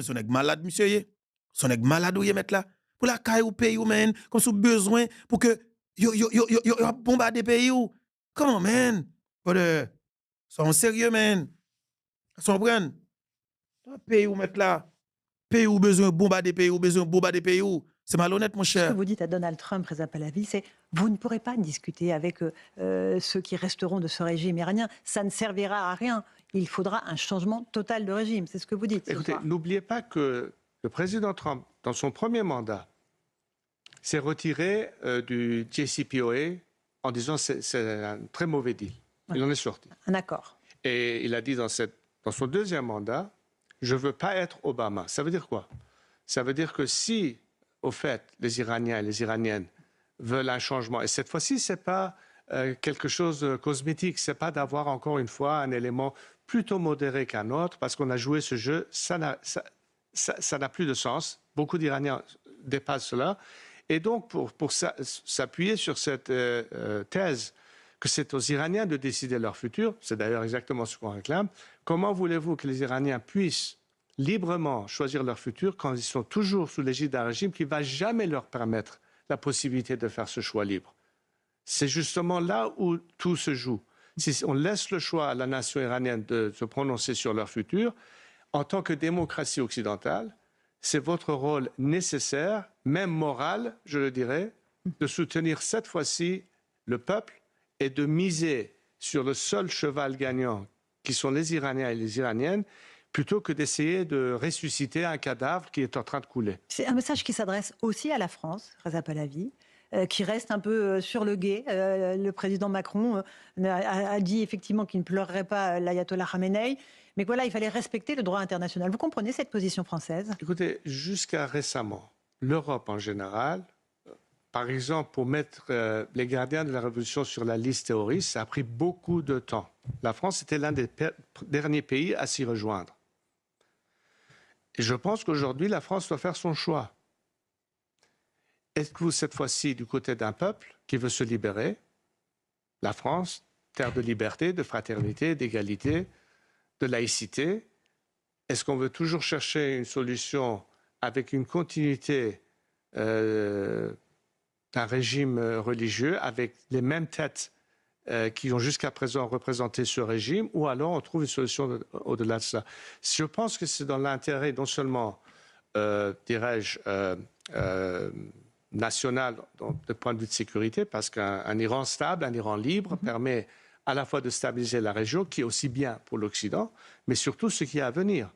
Son nèg malade monsieur yé. Son nèg malade ou yé mettre là. Pour la Kaili ou pays ou men, comme sous besoin pour que yo bombarder pays ou. Comment man? Pour de sont sérieux man. Sont comprendre. Pays ou mettre là. Pays ou besoin bombarder pays ou besoin bombarder pays ou. C'est malhonnête, mon cher. Ce que vous dites à Donald Trump, Reza Pahlavi, c'est vous ne pourrez pas discuter avec ceux qui resteront de ce régime iranien. Ça ne servira à rien. Il faudra un changement total de régime. C'est ce que vous dites. Écoutez, n'oubliez pas que le président Trump, dans son premier mandat, s'est retiré du JCPOA en disant que c'est un très mauvais deal. Ouais. Il en est sorti. Un accord. Et il a dit dans son deuxième mandat, je ne veux pas être Obama. Ça veut dire quoi? Ça veut dire que si, au fait, les Iraniens et les Iraniennes veulent un changement, et cette fois-ci, ce n'est pas quelque chose de cosmétique, ce n'est pas d'avoir encore une fois un élément plutôt modéré qu'un autre, parce qu'on a joué ce jeu, ça n'a plus de sens. Beaucoup d'Iraniens dépassent cela. Et donc, pour s'appuyer sur cette thèse que c'est aux Iraniens de décider leur futur, c'est d'ailleurs exactement ce qu'on réclame, comment voulez-vous que les Iraniens puissent librement choisir leur futur quand ils sont toujours sous l'égide d'un régime qui ne va jamais leur permettre la possibilité de faire ce choix libre? C'est justement là où tout se joue. Si on laisse le choix à la nation iranienne de se prononcer sur leur futur, en tant que démocratie occidentale, c'est votre rôle nécessaire, même moral, je le dirais, de soutenir cette fois-ci le peuple et de miser sur le seul cheval gagnant, qui sont les Iraniens et les Iraniennes, plutôt que d'essayer de ressusciter un cadavre qui est en train de couler. C'est un message qui s'adresse aussi à la France, Reza Pahlavi, qui reste un peu sur le gué. Le président Macron a dit effectivement qu'il ne pleurerait pas l'ayatollah Khamenei, mais voilà, il fallait respecter le droit international. Vous comprenez cette position française? Écoutez, jusqu'à récemment, l'Europe en général, par exemple, pour mettre les gardiens de la Révolution sur la liste terroriste, ça a pris beaucoup de temps. La France était l'un des derniers pays à s'y rejoindre. Et je pense qu'aujourd'hui, la France doit faire son choix. Êtes-vous cette fois-ci du côté d'un peuple qui veut se libérer? La France, terre de liberté, de fraternité, d'égalité, de laïcité. Est-ce qu'on veut toujours chercher une solution avec une continuité d'un régime religieux, avec les mêmes têtes qui ont jusqu'à présent représenté ce régime, ou alors on trouve une solution au-delà de ça? Je pense que c'est dans l'intérêt non seulement, dirais-je, national de point de vue de sécurité, parce qu'un Iran stable, un Iran libre, permet à la fois de stabiliser la région, qui est aussi bien pour l'Occident, mais surtout ce qui est à venir,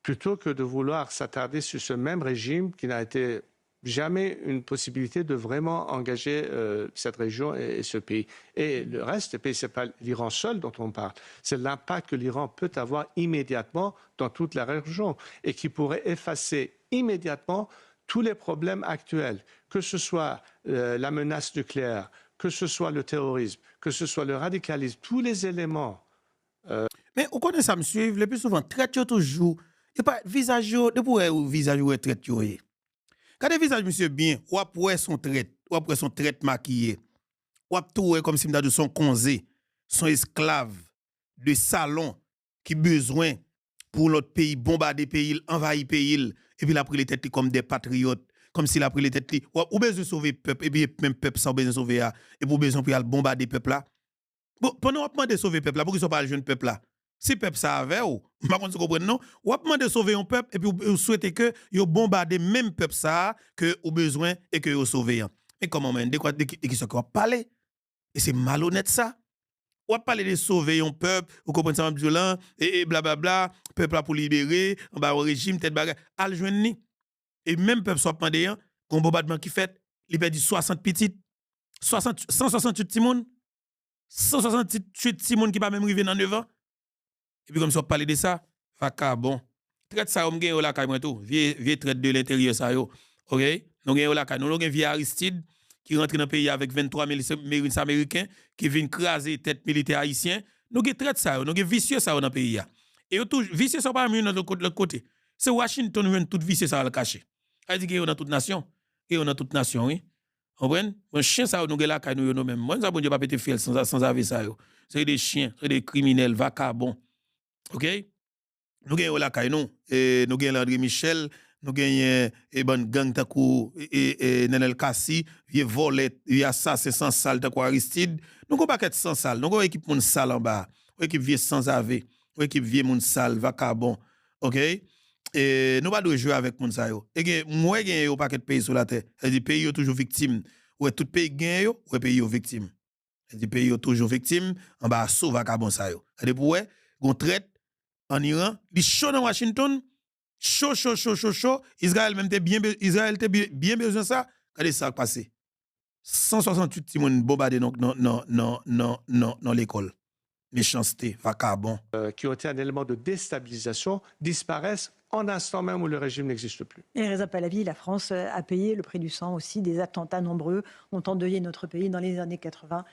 plutôt que de vouloir s'attarder sur ce même régime qui n'a été jamais une possibilité de vraiment engager cette région et ce pays. Et le reste des pays, ce n'est pas l'Iran seul dont on parle, c'est l'impact que l'Iran peut avoir immédiatement dans toute la région et qui pourrait effacer immédiatement tous les problèmes actuels, que ce soit la menace nucléaire, que ce soit le terrorisme, que ce soit le radicalisme, tous les éléments. Mais on connaît ça, monsieur, le plus souvent, traite toujours. Il n'y a pas de visage, de pour un visage où traite. Quand le visage, monsieur, bien, ou après son traite, ou après son traite maquillé, ou après tout, comme si m'dade son conseil, son esclave de salon qui besoin pour l'autre pays, bombarder pays, envahir pays, et puis il a pris les têtes comme des patriotes, comme s'il a pris les têtes, ou besoin de sauver le peuple, et puis même peuple sans besoin de sauver, et pour besoin pour bombarder le peuple là. Bon, pendant qu'on demande de sauver le peuple là, pourquoi ils ne sont pas le jeune peuple là? Si le peuple ça avait, ou, par contre, vous comprenez, non? Ou demande de sauver un peuple, et puis vous souhaitez que vous bombardez même peuple ça, que vous besoin, et que vous sauvez. Mais comment, de qui ce qu'on parle? Et c'est malhonnête ça. Ou parler de sauver un peuple, vous comprenez ça, violent, et blablabla, peuple là pour libérer, on va au régime, tête bagarre, al joindre. Et même peuple soit demandé, un bombardement qui fait, il perd 60 petites, 168 timons, 168 timons qui pas même arriver dans 9 ans. Et puis comme ça, on parle de ça, faka bon. Traite ça, on gagne la caille tout, vieux traite de l'intérieur ça yo. OK? Nous gagne la caille, nous gagne vieux Aristide qui rentre dans le pays avec 23 000 marines américains qui viennent craser tête militaire haïtien. Nous gagne traite ça, nous gagne vicieux ça dans le pays. Et tout vicieux ça pas mieux de l'autre côté. C'est Washington qui vient tout vicieux ça le cacher. Ça dit que on dans toute nation, et on dans toute nation, oui. Comprenez? Un chien ça nous gagne la caille nous même. Moi ça bon Dieu pas péter fiel sans avis ça yo. C'est des chiens, c'est des criminels vagabonds. OK? Nous gagnons la caille nous, et nous gagnons André Michel, nous gagnons bon gang takou et Nenel Kassi, vieux volet, vieux assassin sans sale takou Aristide. Nous avons pas qu'être sans sale, nous avons équipe moun sale en bas, une équipe vieux sans ave, une équipe vieux moun sale vagabond. OK? Et nous pas de jouer avec moun sa yo. Et moi gagne au paquet de pays sur la terre. C'est dit pays yo toujours victime. Ouais tout pays gagne yo, ouais pays yo victime. C'est dit pays yo toujours victime, en bas sauve vagabond sa yo. C'est dit pour ouais, gon traite en Iran, il chaud dans Washington, chaud. Israël même bien besoin de ça. Regardez ça passé. 168 timon bombardé dans l'école. Méchanceté, vagabond. Qui ont été un élément de déstabilisation disparaissent en instant même où le régime n'existe plus. Et Reza Pahlavi, la France a payé le prix du sang aussi. Des attentats nombreux ont endeuillé notre pays dans les années 80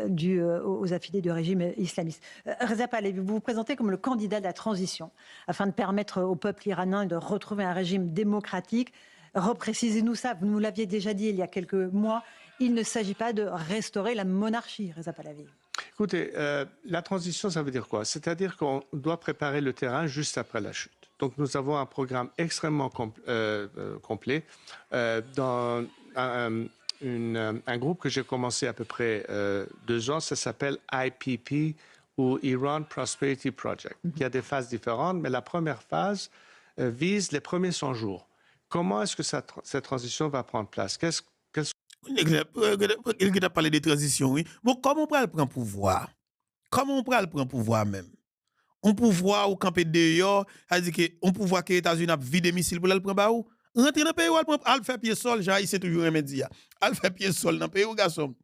dus aux affiliés du régime islamiste. Reza Pahlavi, vous vous présentez comme le candidat de la transition afin de permettre au peuple iranien de retrouver un régime démocratique. Reprécisez-nous ça, vous nous l'aviez déjà dit il y a quelques mois. Il ne s'agit pas de restaurer la monarchie, Reza Pahlavi. Écoutez, la transition, ça veut dire quoi? C'est-à-dire qu'on doit préparer le terrain juste après la chute. Donc nous avons un programme extrêmement complet dans un groupe que j'ai commencé à peu près 2 ans. Ça s'appelle IPP ou Iran Prosperity Project. Il y a des phases différentes, mais la première phase vise les premiers 100 jours. Comment est-ce que cette transition va prendre place? Il a parlé de transition, oui. Bon, comment on prend le pouvoir? Comment on prend le pouvoir même? On pouvoir ou camper dehors, c'est-à-dire que on pouvoir que les États-Unis a vidé missiles pour le prendre où? Rentrer dans le pays ou al faire pied sol, j'ai c'est toujours un média. Al faire pied sol dans le pays ou garçon.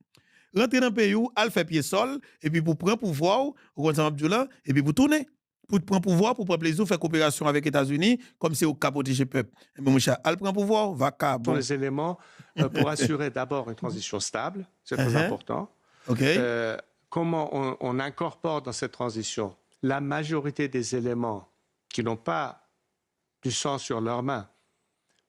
Rentrer dans le pays ou al faire pied sol et puis pour prendre pouvoir ou comme ça Abdullah et puis pour tourner. Pour prendre pouvoir, pour prendre plaisir, faire coopération avec les États-Unis, comme c'est au cas protéger peuple. Mais mon cher, al prend pouvoir, va bon. Les éléments pour assurer d'abord une transition stable, c'est très important. Okay. Comment on incorpore dans cette transition la majorité des éléments qui n'ont pas du sang sur leurs mains,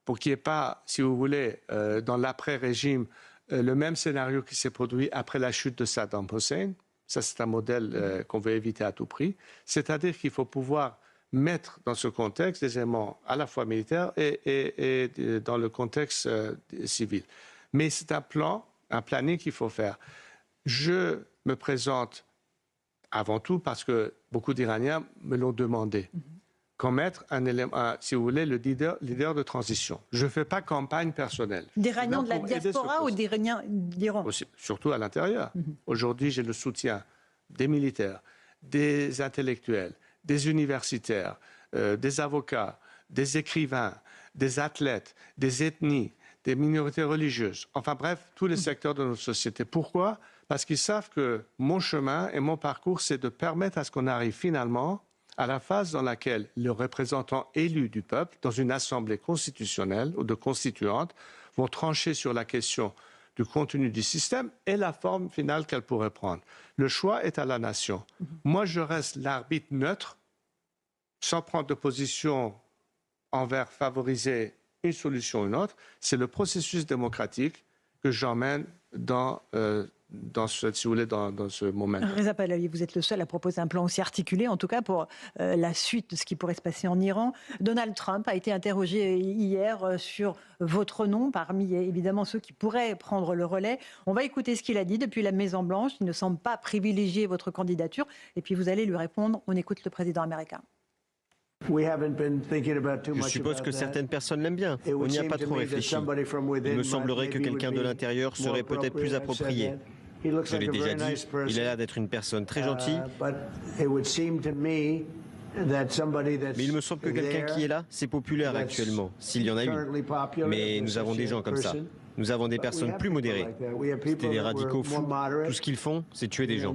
pour qu'il n'y ait pas, si vous voulez, dans l'après-régime, le même scénario qui s'est produit après la chute de Saddam Hussein. Ça, c'est un modèle qu'on veut éviter à tout prix. C'est-à-dire qu'il faut pouvoir mettre dans ce contexte des éléments à la fois militaires et dans le contexte civil. Mais c'est un planning qu'il faut faire. Je me présente avant tout parce que beaucoup d'Iraniens me l'ont demandé. comme être un élément, si vous voulez, le leader de transition. Je ne fais pas campagne personnelle. D'Iraniens de la diaspora ou d'Iraniens d'Iran? Surtout à l'intérieur. Aujourd'hui, j'ai le soutien des militaires, des intellectuels, des universitaires, des avocats, des écrivains, des athlètes, des ethnies, des minorités religieuses. Enfin bref, tous les secteurs de notre société. Pourquoi? Parce qu'ils savent que mon chemin et mon parcours, c'est de permettre à ce qu'on arrive finalement à la phase dans laquelle les représentants élus du peuple, dans une assemblée constitutionnelle ou de constituante, vont trancher sur la question du contenu du système et la forme finale qu'elle pourrait prendre. Le choix est à la nation. Moi, je reste l'arbitre neutre, sans prendre de position envers favoriser une solution ou une autre. C'est le processus démocratique que j'emmène dans ce moment. Reza Pahlavi, vous êtes le seul à proposer un plan aussi articulé, en tout cas pour la suite de ce qui pourrait se passer en Iran. Donald Trump a été interrogé hier sur votre nom, parmi évidemment ceux qui pourraient prendre le relais. On va écouter ce qu'il a dit depuis la Maison-Blanche. Il ne semble pas privilégier votre candidature. Et puis vous allez lui répondre. On écoute le président américain. Je suppose que certaines personnes l'aiment bien. On n'y a pas trop réfléchi. Il me semblerait que quelqu'un de l'intérieur serait peut-être plus approprié. Je l'ai déjà dit, il a l'air d'être une personne très gentille. Mais il me semble que quelqu'un qui est là, c'est populaire actuellement, s'il y en a eu. Mais nous avons des gens comme ça. Nous avons des personnes plus modérées. C'était des radicaux fous. Tout ce qu'ils font, c'est tuer des gens.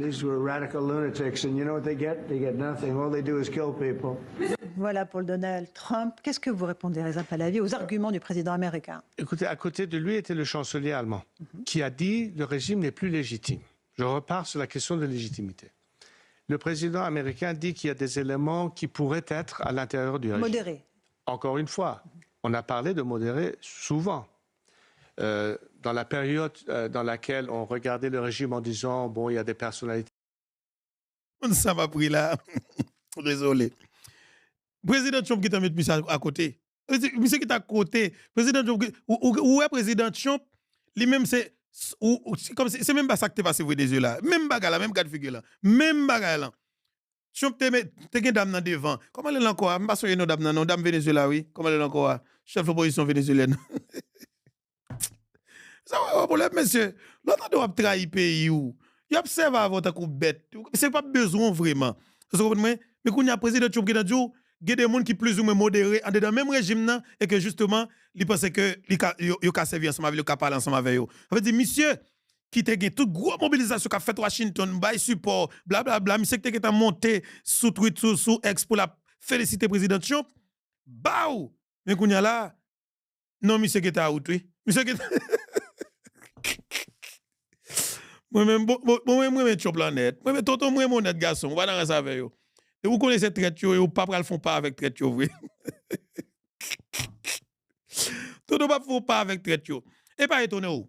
Voilà pour le Donald Trump. Qu'est-ce que vous répondez, Reza Pahlavi, aux arguments du président américain? Écoutez, à côté de lui était le chancelier allemand, qui a dit le régime n'est plus légitime. Je repars sur la question de légitimité. Le président américain dit qu'il y a des éléments qui pourraient être à l'intérieur du régime. Modéré. Encore une fois, on a parlé de modéré souvent. Dans la période dans laquelle on regardait le régime en disant, bon, il y a des personnalités. Ça m'a pris là. Désolé. Président Trump qui t'a mis à côté. Monsieur qui est à côté. Président Trump, où est président Trump? Lui-même, c'est même pas ça que t'es passé au Venezuela. Même bagarre là, même cas de figure là. Même bagarre là. Trump t'es une dame dans devant. Comment elle est encore? Je ne sais pas si non, dame Venezuela, oui. Comment elle est encore? Chef de l'opposition vénézuélienne. Ça va, problème, monsieur. L'autre doit trahir le pays. Il observe à votre coup bête. Ce n'est pas besoin vraiment. Vous comprenez? Mais quand il y a un président Trump qui a dit, il y a des gens qui sont plus ou moins modérés dans le même régime et que justement, ils pensent que ils ont servi ensemble avec eux, ils ont parlé ensemble avec eux. Ça veut dire, monsieur, qui a eu toute grosse mobilisation qu'a fait Washington, by support, blablabla, monsieur qui a monté sous tweet, sous ex pour la féliciter le président Trump, baou! Mais quand il y a là, non, monsieur qui est à out, oui. Monsieur qui est. Moi-même, Trump la net. Moi-même, tonton, moi, mon net garçon, on va dans ça avec vous. Et vous connaissez traite yo, ou pas pral font pas avec traite yo, vrai. Tonton pas font pas avec traite yo. Et pas étonné ou.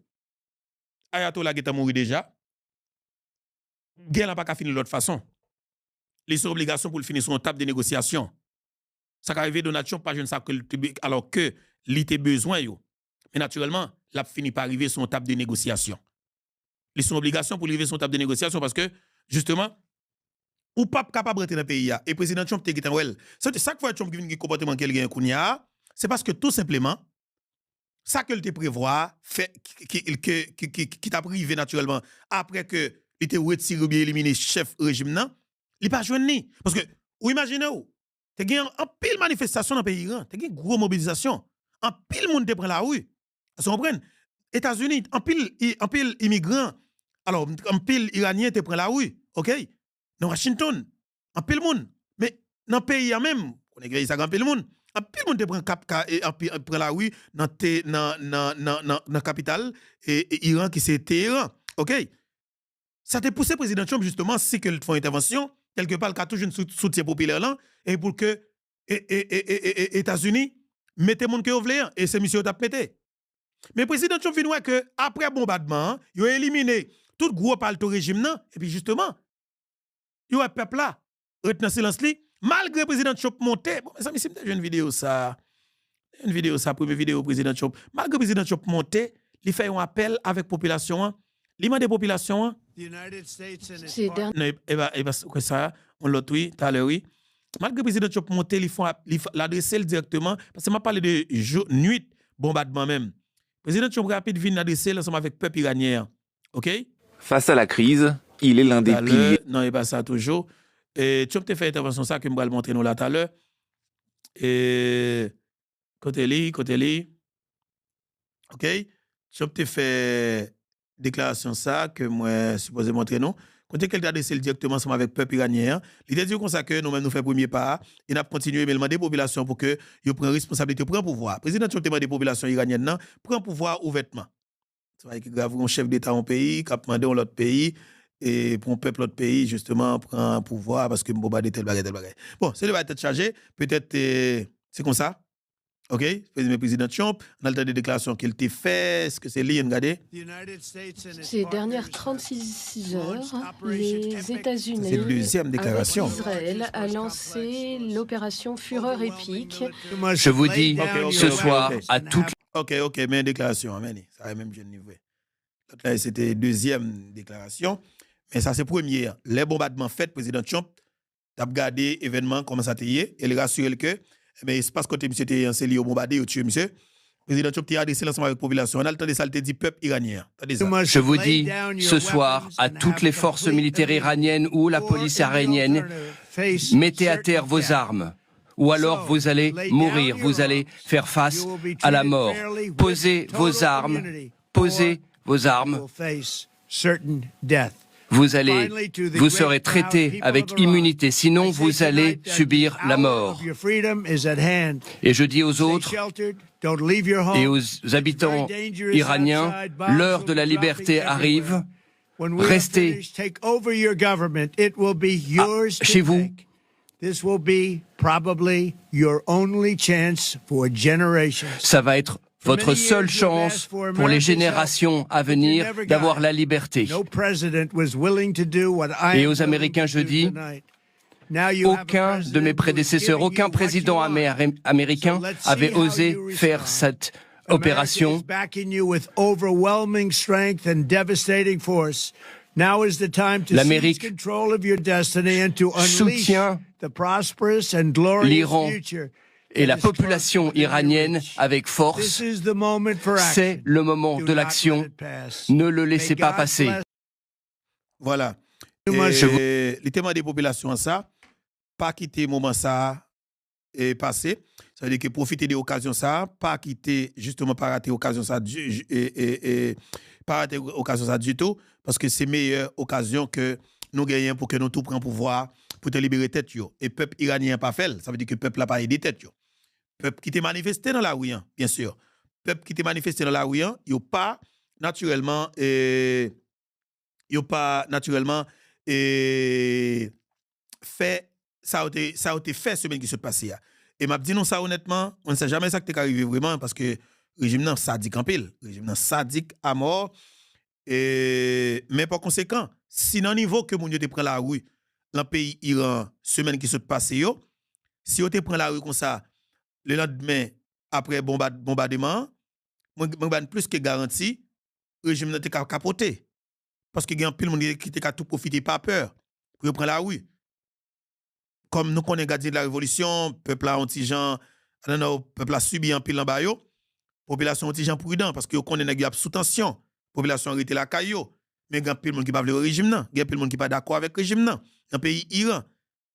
Ayatollah qui est mort déjà. Guerre n'a pas qu'à finir de l'autre façon. Les obligations pour le finir sur une table de négociation. Ça qui arrive Donald Trump pas jeune ça alors que il était besoin yo. Mais naturellement, l'a fini par arriver sur une table de négociation. Les son obligation pour arriver sur une table de négociation parce que justement ou pas capable de rentrer dans le pays et président Trump te dit well. C'est chaque fois Trump qui vient comportement quelqu'un kounya, c'est parce que tout simplement ça que te prévoit fait qui t'a privé naturellement après que il était retiré ou bien éliminé chef régime nan, il pas joindre parce que ou imaginez ou te gen en pile manifestation dans le pays Iran, te gen gros mobilisation, en pile monde te prend la rue. Vous comprenez? États-Unis, en pile immigrants, alors en pile iranien te prend la rue, OK? Dans Washington, en pile monde, mais dans le pays même, on est ça en pile monde, en pile monde te prend la rue dans la capitale et Iran qui c'est Téhéran, OK? Ça t'a poussé président Trump justement c'est que font intervention quelque part il a toujours un soutien populaire là et pour que États-Unis mettez monde que vous voulez et c'est monsieur t'a pété. Mais président Trump vient que après bombardement, il a éliminé tout gros palto régime nan et puis justement, il a peuple là retenu silence li malgré président Trump monté. Bon, ça me semble une vidéo ça. Une vidéo ça première vidéo président Trump. Malgré président Trump monté, il fait un appel avec population, il demande des populations. C'est ça, on l'a tweet tout à l'heure oui. Malgré le président Trump monté, ils font l'adresser directement, parce que m'a parlé de nuit, bombardement même. Le président Trump rapide vient l'adresser ensemble avec le peuple iranien. OK? Face à la crise, il est l'un des piliers. Non, il pas ça toujours. Et Trump te fait intervention ça que je vais le montrer nous là tout à l'heure. Et côté li. OK? Trump te fait déclaration ça que moi supposé montrer nous. Quand quelqu'un a adressé directement ensemble avec le peuple iranien, l'idée dit comme ça que nous-mêmes nous faisons premier pas et nous continuons à demander aux populations pour que ils prennent responsabilité, prennent pouvoir. Le président Trump demande des populations iraniennes prend pouvoir ouvertement. C'est vrai que grave un chef d'État en pays, qui a demandé à l'autre pays et pour un peuple l'autre pays justement prend pouvoir parce que bombarder tel bagage. Bon, c'est le va être chargé, peut-être c'est comme ça. OK, le président Trump, on a le temps de déclaration qu'il t'a fait, est-ce que c'est lui, regardez? Ces dernières 36 heures, les États-Unis, c'est la deuxième déclaration. avec Israël, a lancé l'opération Fureur épique. Je vous dis ce soir à toutes OK, mais une déclaration, ça a même jeune niveau. Là, c'était deuxième déclaration, mais ça c'est première. Les bombardements faits, président Trump, t'as regardé l'événement, comment ça t'est, et il rassure que mais c'est parce que monsieur était lié au bombardé, au tué monsieur. Le président Trump a adressé l'ensemble avec la population. On a le temps de ça, il dit peuple iranien. Je vous dis ce soir à toutes les forces militaires iraniennes ou la police iranienne, mettez à terre vos armes. Ou alors vous allez mourir, vous allez faire face à la mort. Posez vos armes, posez vos armes. Vous serez traité avec immunité, sinon vous allez subir la mort. Et je dis aux autres et aux habitants iraniens, l'heure de la liberté arrive. Restez chez vous. Ça va être votre seule chance pour les générations à venir d'avoir la liberté. Et aux Américains, je dis, aucun de mes prédécesseurs, aucun président américain avait osé faire cette opération. L'Amérique soutient l'Iran et la population iranienne avec force. C'est le moment de l'action. Ne le laissez pas passer. Voilà. Les témoins des populations, ça, pas quitter le moment ça et passer. Ça veut dire que profiter de l'occasion ça, pas quitter, justement, pas rater l'occasion ça pas rater l'occasion ça du tout, parce que c'est meilleure occasion que nous gagnons pour que nous tout prenions pouvoir pour te libérer tête yo. Et peuple iranien pas fait, ça veut dire que peuple n'a pas aidé tête yo. Peuple qui t'est manifesté dans la rue, bien sûr. Peuple qui t'est manifesté dans la rue, yo pas naturellement fait ça a été fait semaine qui se passait. Et m'a dit non ça honnêtement, on ne sait jamais ça qui est arrivé vraiment parce que le régime nan sadique en pile, le régime nan sadique à mort. Mais par conséquent, si dans le niveau que mon Dieu te prend la rue dans le pays Iran, semaine qui se passe yo, si on te prend la rue comme ça, le lendemain après bombardement, moi plus que garanti, le régime nan te capoté parce que il y a un pile monde qui te tout profiter pas peur pour prendre la rue. Comme nous connaissons gardé de la révolution, peuple a anti-gens, peuple a subi un pile en bas yo, population anti-gens prudent parce que yo connaît nèg sous tension, population arrêté la caillou, mais il y a pile monde qui pas le régime nan, il y a pile monde qui pas d'accord avec le régime nan, dans pays Iran.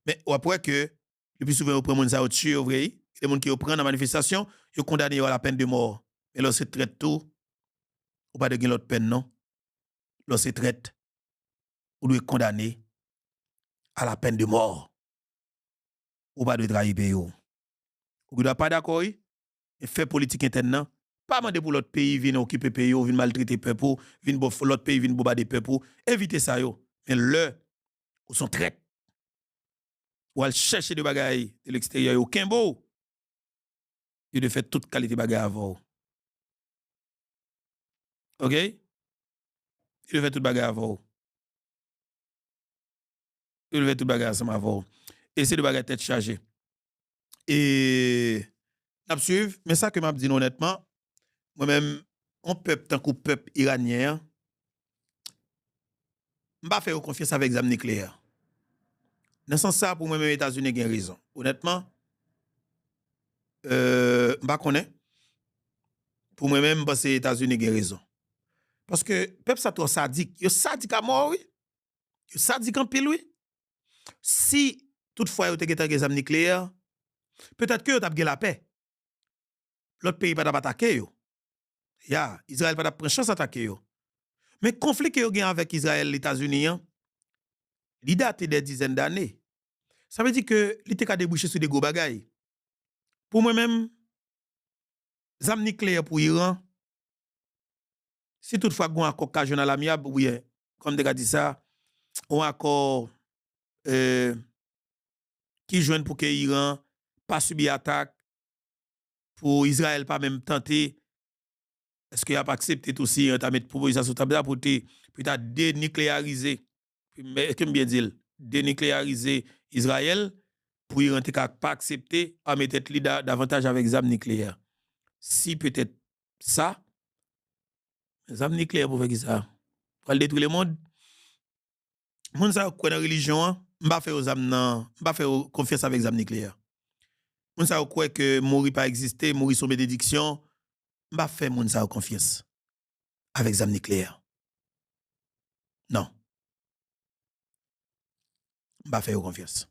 Mais après que le plus souvent on prend monde ça au tuer vrai, les monde qui prend dans manifestation, yo condamné à la peine de mort. Mais lorsque traite tout, ou pas de gain l'autre peine non. Lorsque traite, ou doit condamner à la peine de mort. Ou pas de trahir pays. Ou doit pas d'accord, et fait politique interne, pas demander pour l'autre pays venir occuper pays, venir maltraiter peuple, venir l'autre pays venir bombarder peuple, éviter ça yo. Mais ou sont traite. Ou al chercher des bagailles de l'extérieur au Kimbo. Il de faire toute qualité bagaille avant. OK? Il de faire toute bagaille avant. Il de faire toute bagaille ensemble avant. Et c'est de bagaille tête chargée. Et n'a suivre, mais ça que m'a dit honnêtement, moi-même on peuple tant que peuple iranien, m'pa faire confiance avec examen nucléaire. Dans ce sens ça, pour moi, même les États-Unis ont raison. Honnêtement, je ne connais pas. Pour moi-même, parce que les États-Unis ont raison. Parce que le peuple ça trop sadique. Il est sadique à mort, oui. Il est sadique en pile, oui. Si toutefois il y a des armes nucléaires, peut-être que vous avez la paix. L'autre pays va pas attaquer. Israël va pas prendre chance d'attaquer. Mais le conflit que vous avez avec Israël et les États-Unis, il date des dizaines d'années. Ça veut dire que il a débouché sur des gros bagailles. Pour moi-même, les armes nucléaires pour l'Iran, si toutefois il y a un accord occasionnel amiable, oui, comme tu as dit ça, un accord qui joigne pour que l'Iran pas subir attaque, pour Israël pas même tenter, est-ce qu'il a pas accepté tout aussi, tu as mis proposition sur table pour te dénucléariser, que bien dire, dénucléariser Israël, pour Iran pas accepter à mettre davantage avec les armes nucléaires. Si peut-être ça, les armes nucléaires pour faire ça, pour détruire le monde, moun sa quoi dans religion, m'pa faire aux armes nan, m'pa faire confiance avec les armes nucléaires. Moun sa quoi que mourir pas exister, mourir son bénédiction, m'pa faire moun sa confiance avec les armes nucléaires. Non. M'pa faire confiance.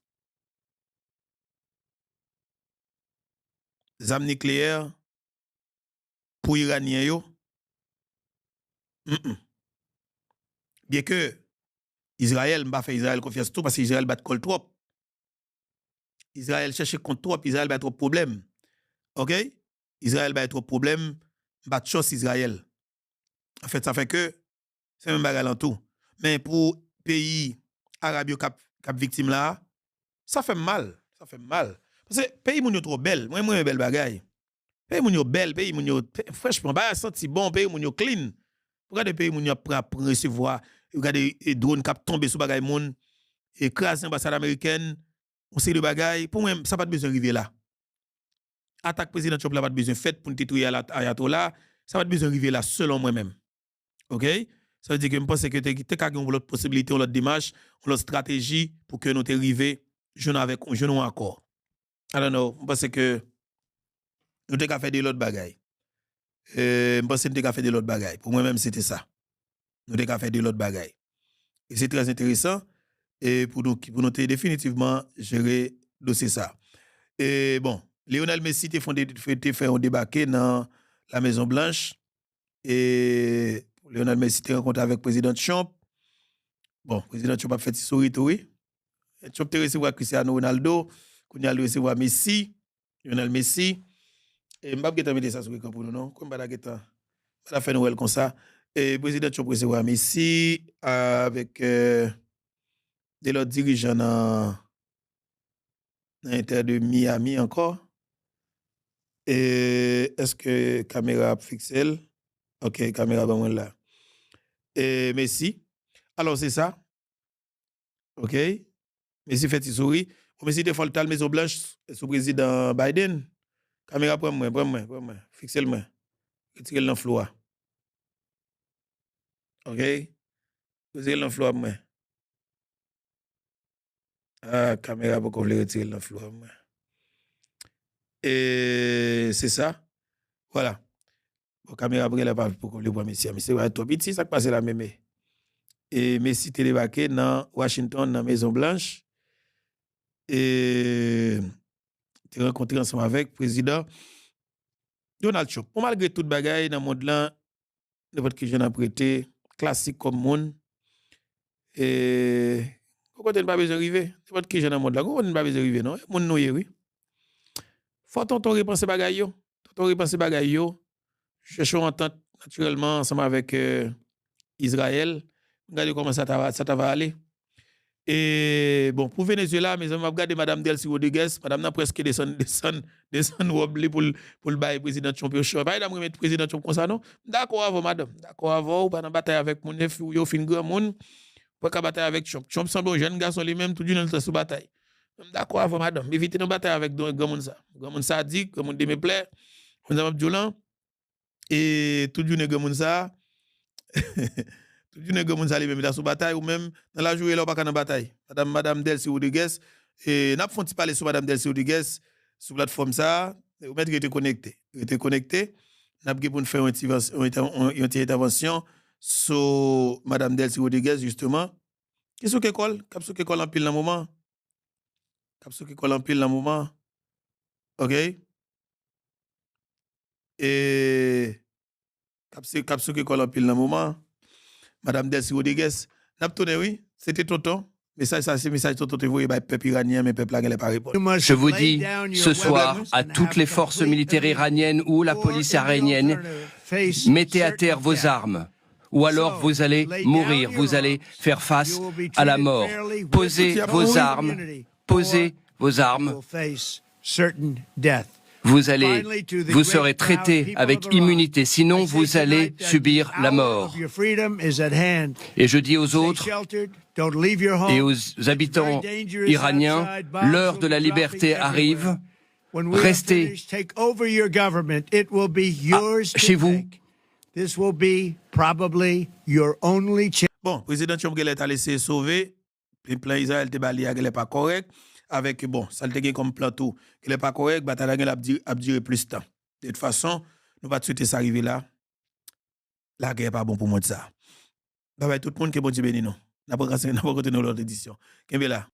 Les armes nucléaires pour Iraniens yo. Bien que Israël m'a fait Israël confiance tout parce que Israël bat col trop. Israël cherche contre trop, Israël bat trop problème. OK? Israël bat trop problème, bat chose Israël. En fait, ça fait que c'est même bagarre en tout. Mais pour pays arabes cap victime là, ça fait mal, ça fait mal. Parce que pays moun yo trop belle, moi belle bagaille. Pays moun yo belle, pays moun yo franchement ba senti bon, pays moun yo clean. Regardez pays moun yo prend recevoir, regardez drone cap tomber sous bagaille moun, écraser l'ambassade américaine, on sait de bagaille, pour moi ça pas besoin arriver là. Attaque président Trump là pas besoin fait pour détruire Ayatollah, ça pas besoin arriver là selon moi-même. OK? Ça veut dire que je pense que tu as une autre possibilité, une autre démarche, une autre stratégie pour que nous arrivions avec un accord. I don't know, je pense que nous avons fait de l'autre bagaille. Je pense que nous avons fait de l'autre bagaille. Pour moi-même, c'était ça. Nous avons fait de l'autre bagaille. Et c'est très intéressant et pour nous définitivement gérer dossier ça. Et bon, Lionel Messi a fait un débarquer dans la Maison Blanche et Lionel Messi a rencontré avec le président Trump. Bon, le président Trump a fait ses sourires, oui. Trump a recevoir Cristiano Ronaldo, qu'on a recevoir Messi, Lionel Messi. Et je vais mettre ça sur le camp pour nous, non? Comme je vais faire Noël comme ça. Et le président Trump a recevoir Messi avec des autres dirigeants dans l'Inter de Miami encore. Et est-ce que caméra fixe? OK, caméra ba moi là. Et Messi. Alors c'est ça. OK. Messi fait souris. Messi te fait le Maison Blanche sous président Biden. Caméra prends moi. Fixe-le moi. Retirez-le dans flou. OK. Retirez-le dans flou moi. Ah, caméra pour qu'on le retire dans flou moi. Et c'est ça. Voilà. Bon, caméra pour la pour qu'on le voit Messi. Mais c'est trop petit ça passe la même. Et Messi te débarqué dans Washington dans Maison Blanche et te rencontré ensemble avec le président Donald Trump. Pour malgré toute bagaille dans le monde là, n'importe qui jeune a prêté classique comme monde et pourquoi tu pas besoin d'arriver? N'importe qui jeune dans le monde là, pourquoi tu pas besoin d'arriver non? Monde noyé oui. Faut tonton repenser bagaille yo. Tonton repenser bagaille yo. Cherchons entente naturellement ensemble avec Israël. Regardez comment ça va aller. Et bon, pour Venezuela, mes amis, regardez Madame Delcy Rodriguez. Madame n'a presque descend robe pour le bail président Trump. Pas de remettre président Trump comme ça, non? D'accord avant, madame. D'accord avant, ou pas dans bataille avec mon nef, ou yo fin grand monde. Pas qu'à bataille avec Trump. Trump semble un jeune garçon lui-même, tout d'une sous bataille. D'accord avant, madame. Évitez de bataille avec grand monde ça. Grand monde sadique, grand monde de me plaît. On a violent. Et tout d'une grand monde ça. Tu n'es que moun sali même sous bataille ou même dans la journée là pas dans bataille. Madame Delcy Rodriguez et n'a pas parler sur Madame Delcy Rodriguez sur plateforme ça, ou mettre était connecté. N'a pas pour faire une intervention sur Madame Delcy Rodriguez justement. Qu'est-ce que colle? Qu'est-ce que colle en pile dans moment? Qu'est-ce que colle en pile dans moment? OK? Et qu'est-ce que colle en pile dans moment? Madame Delcy Rodriguez, n'a pas tourné, oui, c'était tonton. Mais ça, c'est message tonton, tu vois, peuple iranien, mais peuple là, elle pas répondre. Je vous dis, ce soir, à toutes les forces militaires iraniennes ou la police iranienne, mettez à terre vos armes. Ou alors vous allez mourir, vous allez faire face à la mort. Posez vos armes, posez vos armes. Vous serez traité avec immunité, sinon vous allez subir la mort. Et je dis aux autres et aux habitants iraniens, l'heure de la liberté arrive. Restez chez vous. Bon, président Trump est allé se sauver. Le plan Israël n'est pas correct. Avec, bon, ça le dégaine comme plan tout. Il n'est pas correct, bataille a duré plus de temps. De toute façon, nous ne pas souhaiter ça arriver là. La guerre n'est pas bon pour moi de ça. Bye bye tout le monde, que bon Dieu bénisse nous. N'a pas continué l'autre édition. Qu'est-ce que là?